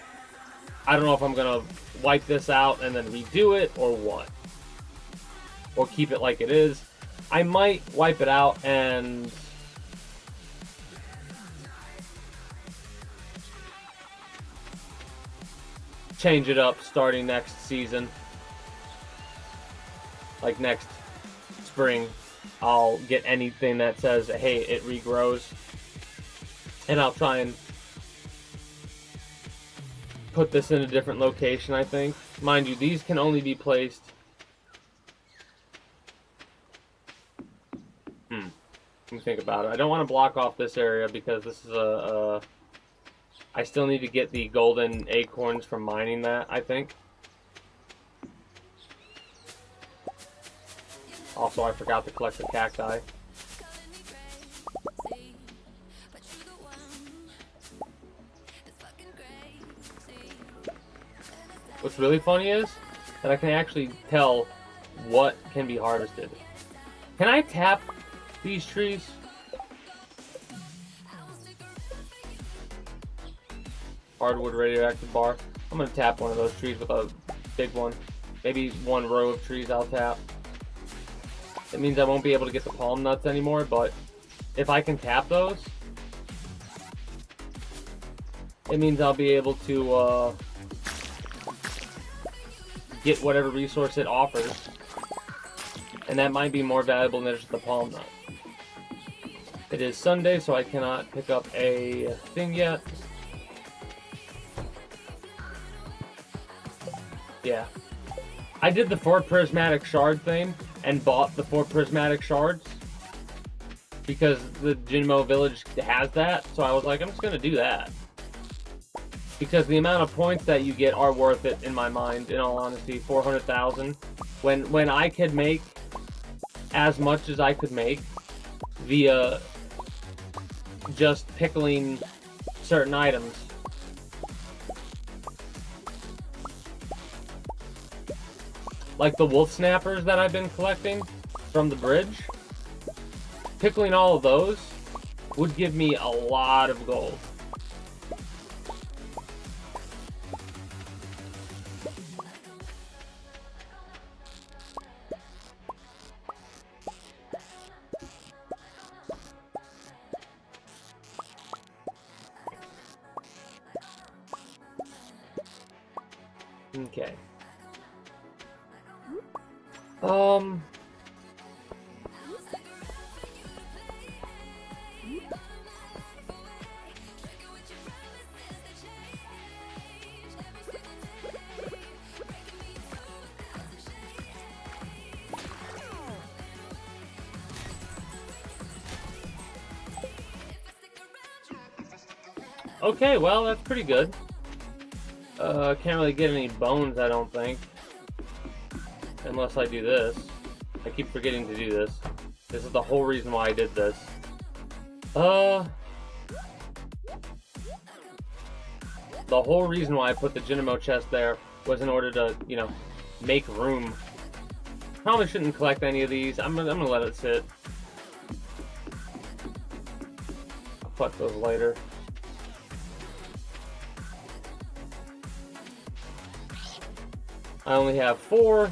I don't know if I'm going to wipe this out and then redo it, or what. Or keep it like it is. I might wipe it out and change it up starting next season. Like next spring, I'll get anything that says, hey, it regrows. And I'll try and put this in a different location, I think. Mind you, these can only be placed... Let me think about it. I don't want to block off this area because this is I still need to get the golden acorns from mining that, I think. Also, I forgot to collect the cacti. what's really funny is that I can actually tell what can be harvested. Can I tap these trees? Hardwood radioactive bar. I'm gonna tap one of those trees with a big one. Maybe one row of trees I'll tap. It means I won't be able to get the palm nuts anymore, but if I can tap those, it means I'll be able to get whatever resource it offers. And that might be more valuable than just the palm nut. It is Sunday, so I cannot pick up a thing yet. Yeah. I did the 4 prismatic shard thing and bought the 4 prismatic shards because the Jinmo village has that, so I was like, I'm just gonna do that. Because the amount of points that you get are worth it in my mind, in all honesty. 400,000. When I could make as much as I could make via just pickling certain items. Like the wolf snappers that I've been collecting from the bridge. Pickling all of those would give me a lot of gold. Okay. Okay, well, that's pretty good. Can't really get any bones, I don't think. Unless I do this. I keep forgetting to do this. This is the whole reason why I did this. The whole reason why I put the Jinamo chest there was in order to, you know, make room. Probably shouldn't collect any of these. I'm gonna let it sit. I'll collect those later. I only have 4.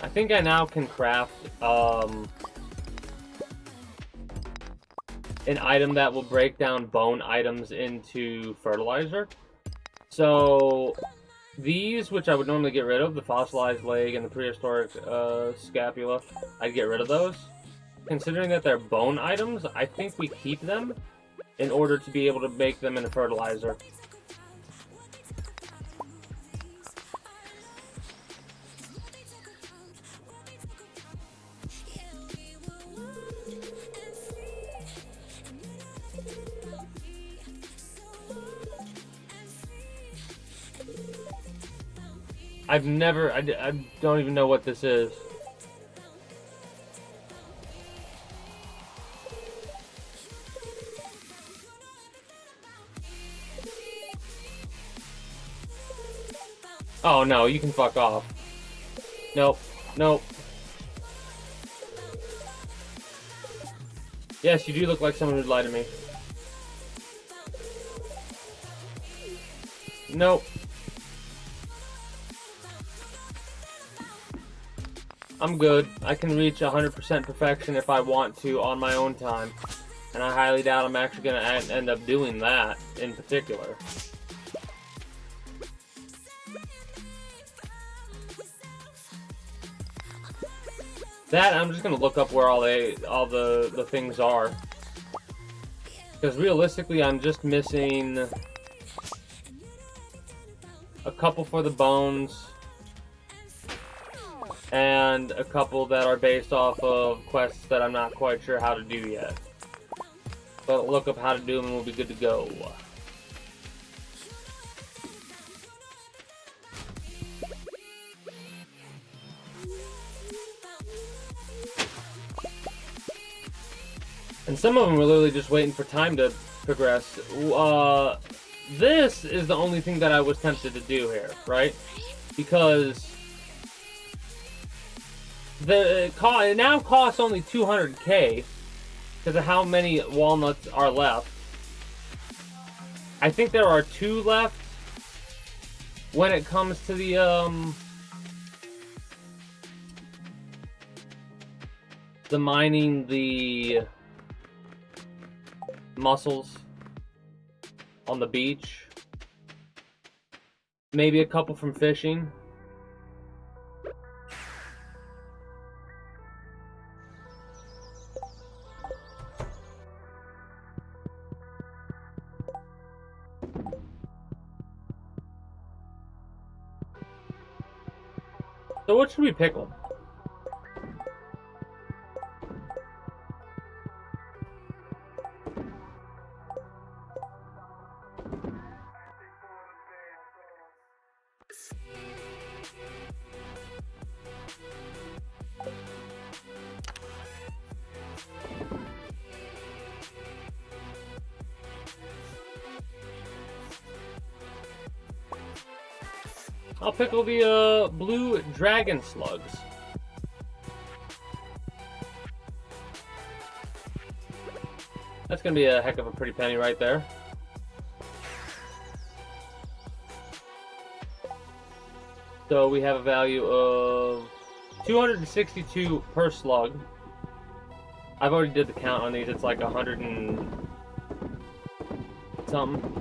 I think I now can craft an item that will break down bone items into fertilizer. So these, which I would normally get rid of, the fossilized leg and the prehistoric scapula, I'd get rid of those. Considering that they're bone items, I think we keep them in order to be able to make them into fertilizer. I don't even know what this is. Oh no, you can fuck off. Nope, nope. Yes, you do look like someone who'd lie to me. Nope. I'm good. I can reach 100% perfection if I want to on my own time. And I highly doubt I'm actually going to end up doing that in particular. That, I'm just going to look up where all the things are. Because realistically, I'm just missing a couple for the bones. And a couple that are based off of quests that I'm not quite sure how to do yet. But look up how to do them and we'll be good to go. And some of them are literally just waiting for time to progress. This is the only thing that I was tempted to do here, right? Because it now costs only 200k because of how many walnuts are left. I think there are 2 left when it comes to the mining the mussels on the beach. Maybe a couple from fishing. So what should we pickle? I'll pickle the blue dragon slugs. That's gonna be a heck of a pretty penny right there. So we have a value of 262 per slug. I've already did the count on these. It's like 100 and something.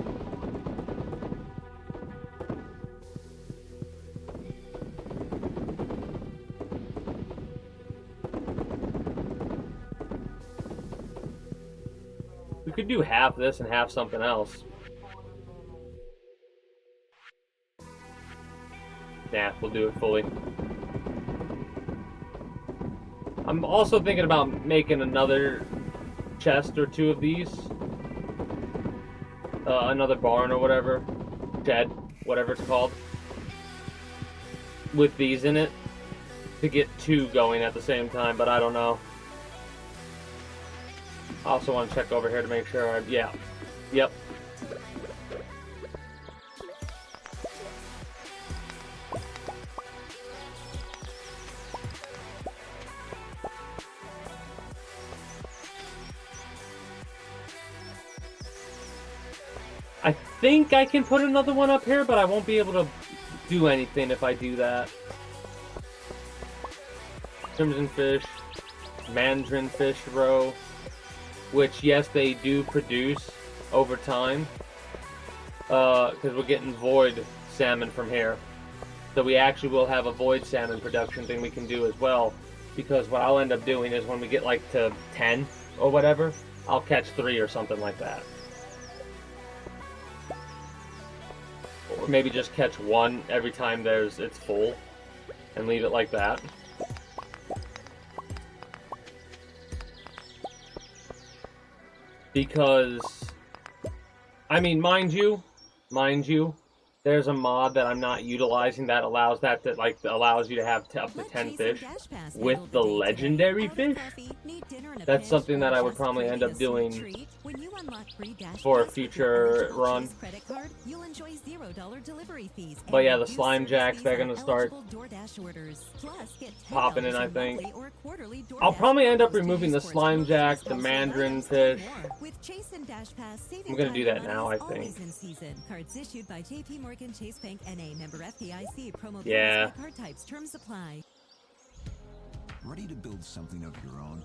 We could do half this and half something else. Nah, we'll do it fully. I'm also thinking about making another chest or 2 of these. Another barn or whatever. Shed, whatever it's called. With these in it. To get 2 going at the same time, but I don't know. I also want to check over here to make sure yeah. Yep. I think I can put another one up here, but I won't be able to do anything if I do that. Crimson fish, mandarin fish roe. Which, yes, they do produce over time. Because we're getting void salmon from here. So we actually will have a void salmon production thing we can do as well. Because what I'll end up doing is when we get like to 10 or whatever, I'll catch 3 or something like that. Or maybe just catch 1 every time it's full. And leave it like that. Because, I mean, mind you, there's a mod that I'm not utilizing that allows that to, like, allows you to have up to 10 fish with the legendary fish. That's something that I would probably end up doing for a future run. But yeah, the slime jacks, they're gonna start popping in, I think. I'll probably end up removing the slime jack, the mandarin fish. I'm gonna do that now, I think. Yeah. Ready to build something of your own?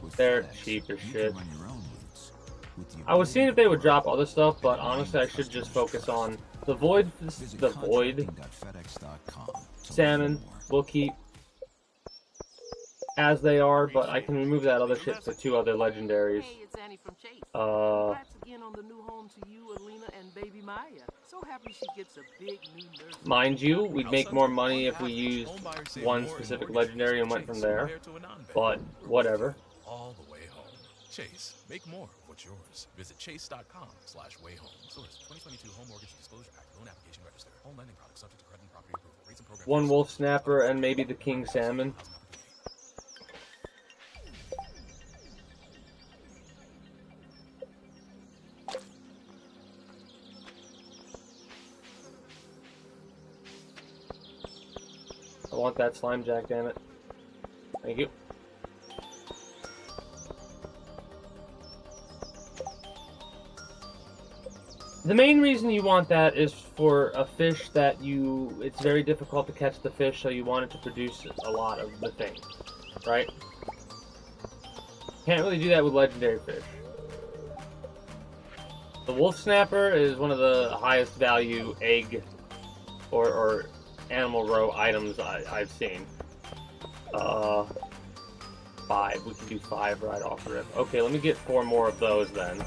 With They're FedEx, cheap as you shit. can run your own routes with the I was seeing if they would drop other stuff, but ability honestly I to should just customers' focus trust. on the void Visit salmon. contracting.fedex.com to Salmon learn more. we'll keep as they are, but I can remove that other shit for 2 other legendaries. Hey, it's Annie from Chase. Uh, Congrats again on the new home to you, Alina, and baby Maya. So happy she gets a big new nurse. mind you, we'd make more money if we used one specific legendary and went from there, but whatever. All the way home. Chase, make more of what's yours. Visit chase.com/wayhome. Source 2022 Home Mortgage Disclosure Act. Loan application register. Home lending products subject to credit and property approval. Rates and program. One wolf snapper and maybe the king salmon. want that slime jack, damn it. Thank you. The main reason you want that is for a fish that it's very difficult to catch the fish, so you want it to produce a lot of the thing, right? Can't really do that with legendary fish. The wolf snapper is one of the highest value egg or animal row items I've seen. 5. We can do 5 right off the rip. Okay, let me get 4 more of those then.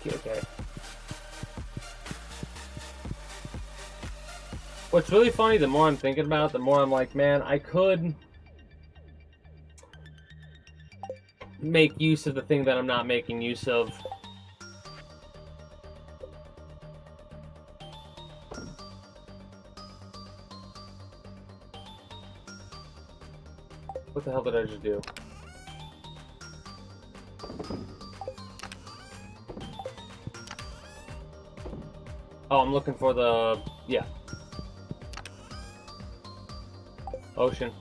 Okay. What's really funny, the more I'm thinking about it, the more I'm like, man, I could make use of the thing that I'm not making use of. What the hell did I just do? Oh, I'm looking for the... yeah. Ocean.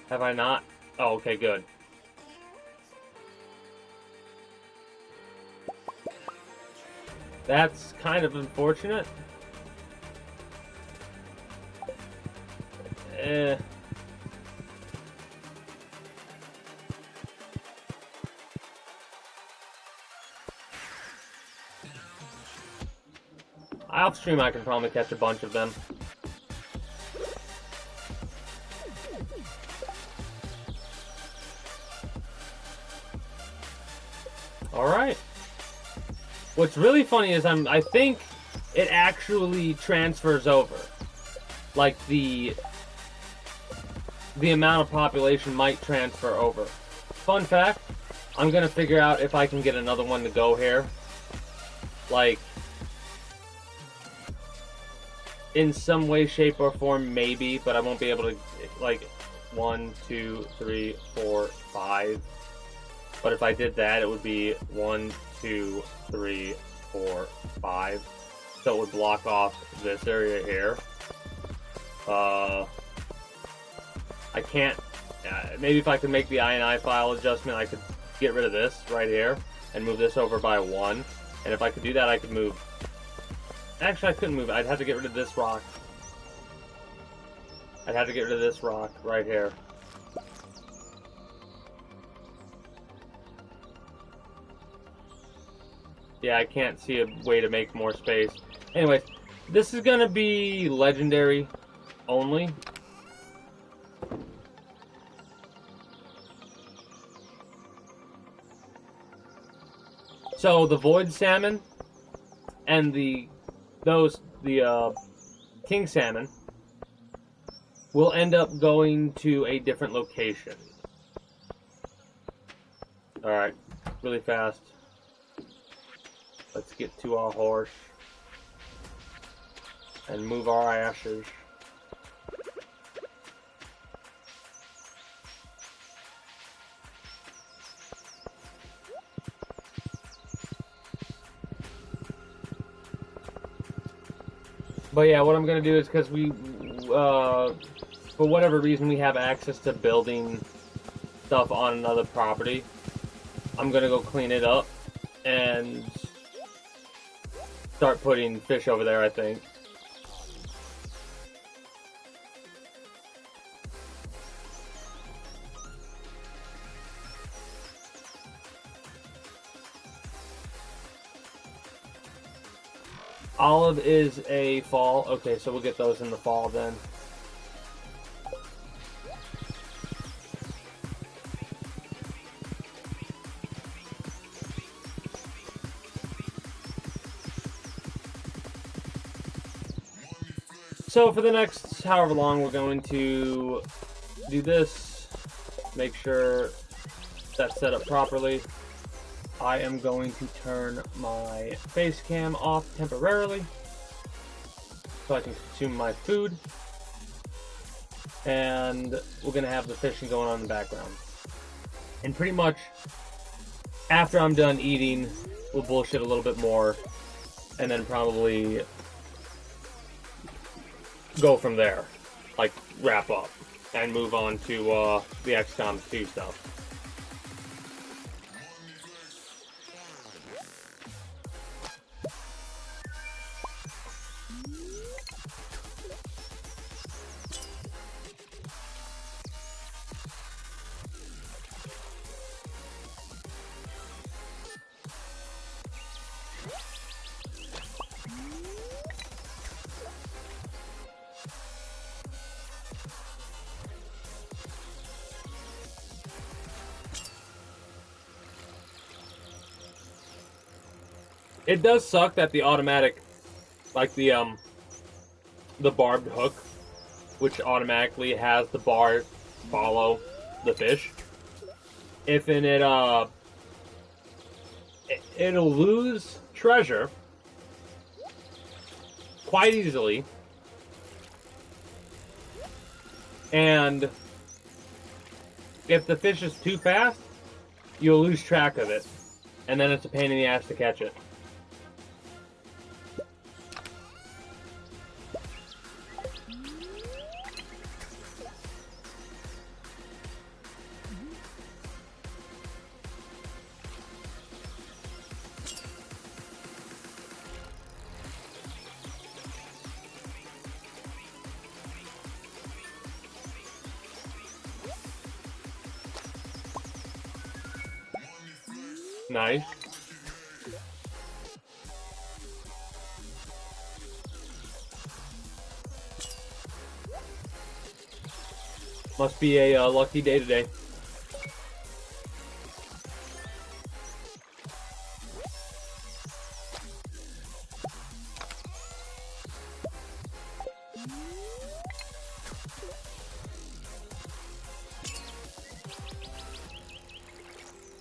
Have I not? Oh, okay, good. That's kind of unfortunate. Off stream, I can probably catch a bunch of them. All right. What's really funny is I think it actually transfers over. Like the amount of population might transfer over. Fun fact, I'm gonna figure out if I can get another one to go here. Like, in some way, shape, or form, maybe, but I won't be able to, like, 1, 2, 3, 4, 5. But if I did that, it would be 1, 2, 3, 4, 5. So it would block off this area here. I can't, maybe if I could make the INI file adjustment, I could get rid of this right here and move this over by 1. And if I could do that, I could move, actually I couldn't move it. I'd have to get rid of this rock. I'd have to get rid of this rock right here. Yeah, I can't see a way to make more space. Anyways, this is gonna be legendary only. So the void salmon and the king salmon will end up going to a different location. All right, really fast. Let's get to our horse and move our ashes. But yeah, what I'm gonna do is, because we, for whatever reason, we have access to building stuff on another property, I'm gonna go clean it up and start putting fish over there, I think. Olive is a fall. Okay, so we'll get those in the fall then. So for the next however long, we're going to do this. Make sure that's set up properly. I am going to turn my face cam off temporarily so I can consume my food. And we're going to have the fishing going on in the background. And pretty much after I'm done eating, we'll bullshit a little bit more and then probably go from there. Like, wrap up and move on to the XCOM 2 stuff. It does suck that the automatic, like the barbed hook, which automatically has the bar follow the fish. If in it, it'll lose treasure quite easily, and if the fish is too fast, you'll lose track of it, and then it's a pain in the ass to catch it. Nice. Must be a lucky day today.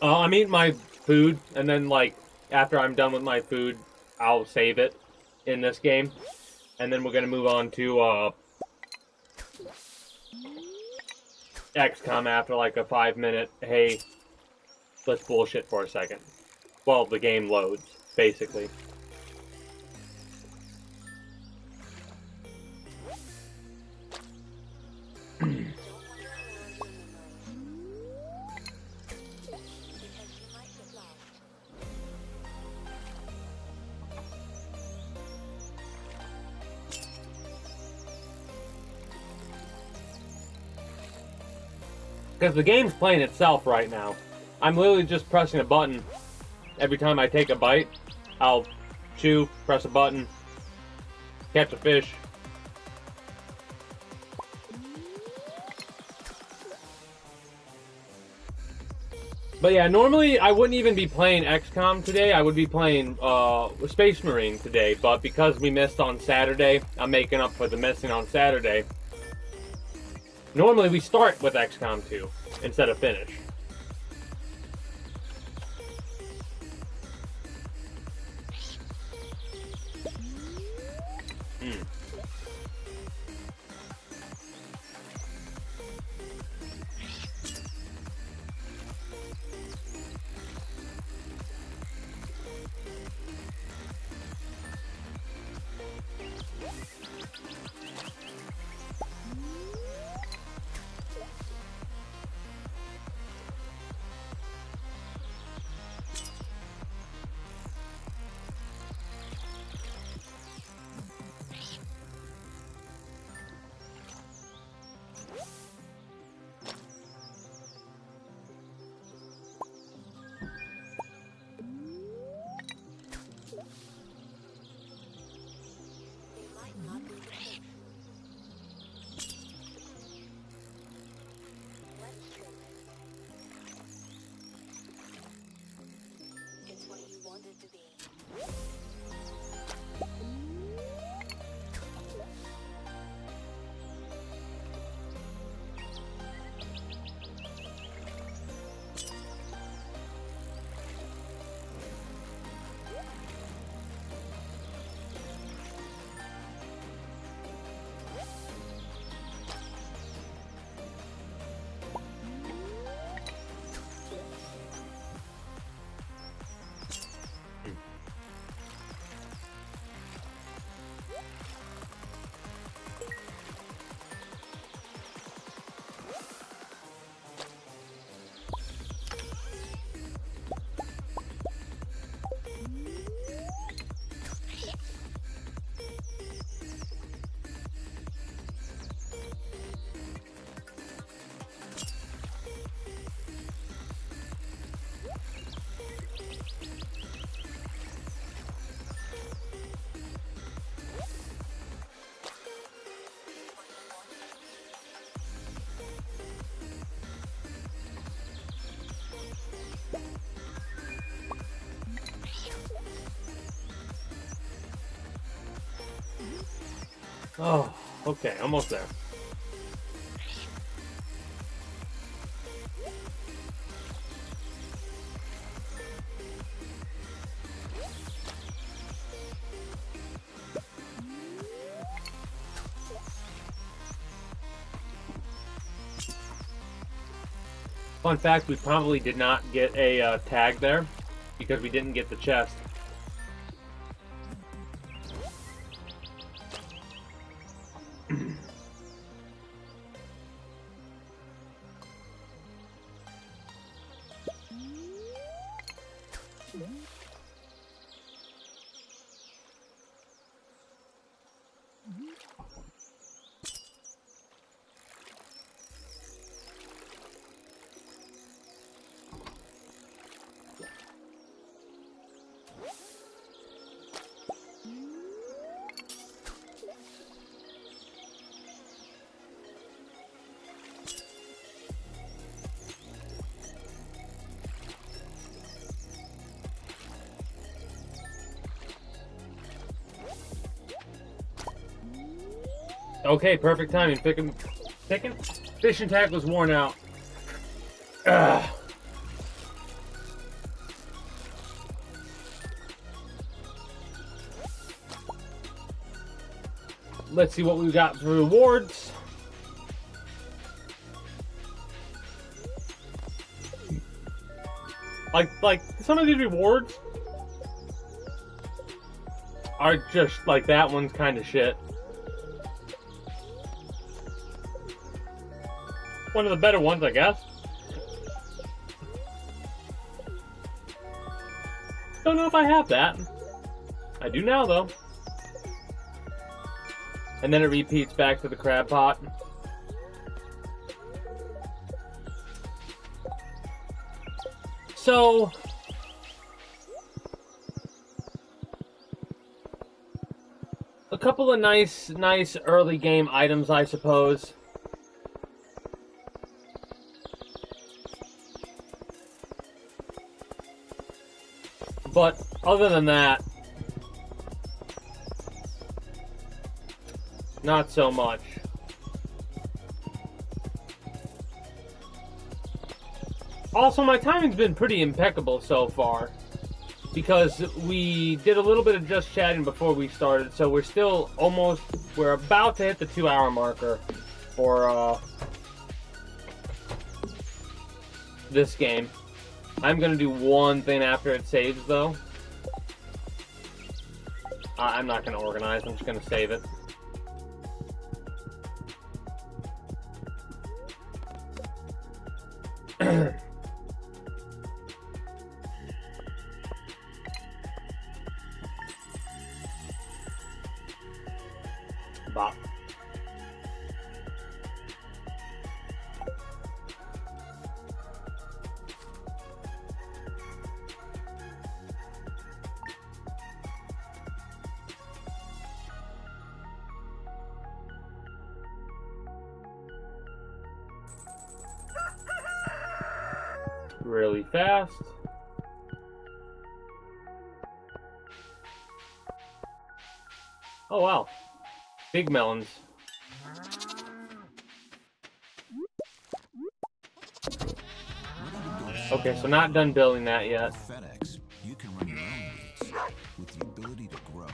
I'm eating my food, and then, like, after I'm done with my food, I'll save it in this game. And then we're going to move on to XCOM after, like, a 5-minute, hey, let's bullshit for a second. Well, the game loads, basically. Because the game's playing itself right now. I'm literally just pressing a button. Every time I take a bite, I'll chew, press a button, catch a fish. But yeah, normally I wouldn't even be playing XCOM today. I would be playing Space Marine today. But because we missed on Saturday, I'm making up for the missing on Saturday. Normally we start with XCOM 2 instead of finish. Oh, okay, almost there. Fun fact, we probably did not get a tag there because we didn't get the chest. Okay, perfect timing. Fishing tackle was worn out. Ugh. Let's see what we got for rewards. Like some of these rewards are just like that one's kind of shit. One of the better ones, I guess. Don't know if I have that. I do now, though. And then it repeats back to the crab pot. So, a couple of nice early game items, I suppose. But other than that, not so much. Also, my timing's been pretty impeccable so far, because we did a little bit of just chatting before we started, so we're about to hit the 2-hour marker for this game. I'm gonna do one thing after it saves, though. I'm not gonna organize, I'm just gonna save it. Bop. Really fast. Oh wow. Big melons. Okay, so not done building that yet. FedEx, you can run your own routes with the ability to grow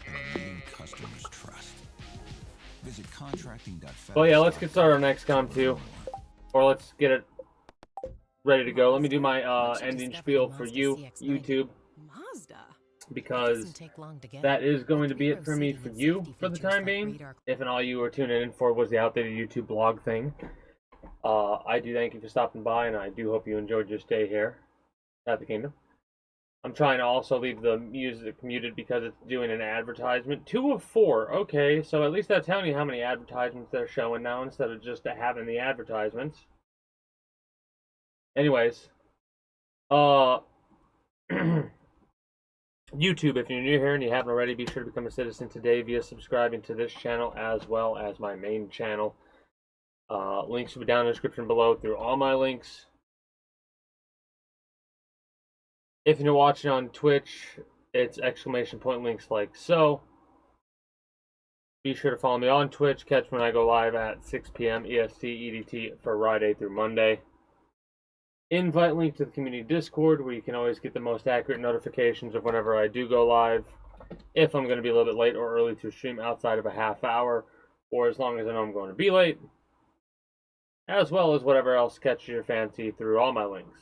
and gain customers' trust. Visit contracting.fedex. Well, yeah, let's get started on XCOM 2. Or let's get it ready to go. Let me do my ending spiel for you, YouTube, Mazda. because that is going to be it for me for you for the time being. If and all you were tuning in for was the outdated YouTube blog thing. I do thank you for stopping by, and I do hope you enjoyed your stay here at the Kingdom. I'm trying to also leave the music muted because it's doing an advertisement. 2 of 4. Okay, so at least that's telling you how many advertisements they're showing now instead of just having the advertisements. Anyways, YouTube, if you're new here and you haven't already, be sure to become a citizen today via subscribing to this channel as well as my main channel. Links will be down in the description below through all my links. If you're watching on Twitch, it's !links like so. Be sure to follow me on Twitch. Catch when I go live at 6 p.m. EST EDT for Friday through Monday. Invite link to the community Discord, where you can always get the most accurate notifications of whenever I do go live. If I'm going to be a little bit late or early to stream outside of a half hour, or as long as I know I'm going to be late, as well as whatever else catches your fancy through all my links.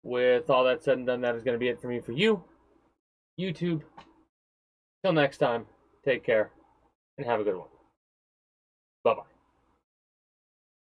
With all that said and done, that is going to be it for me for you, YouTube. Till next time, take care, and have a good one. Bye-bye.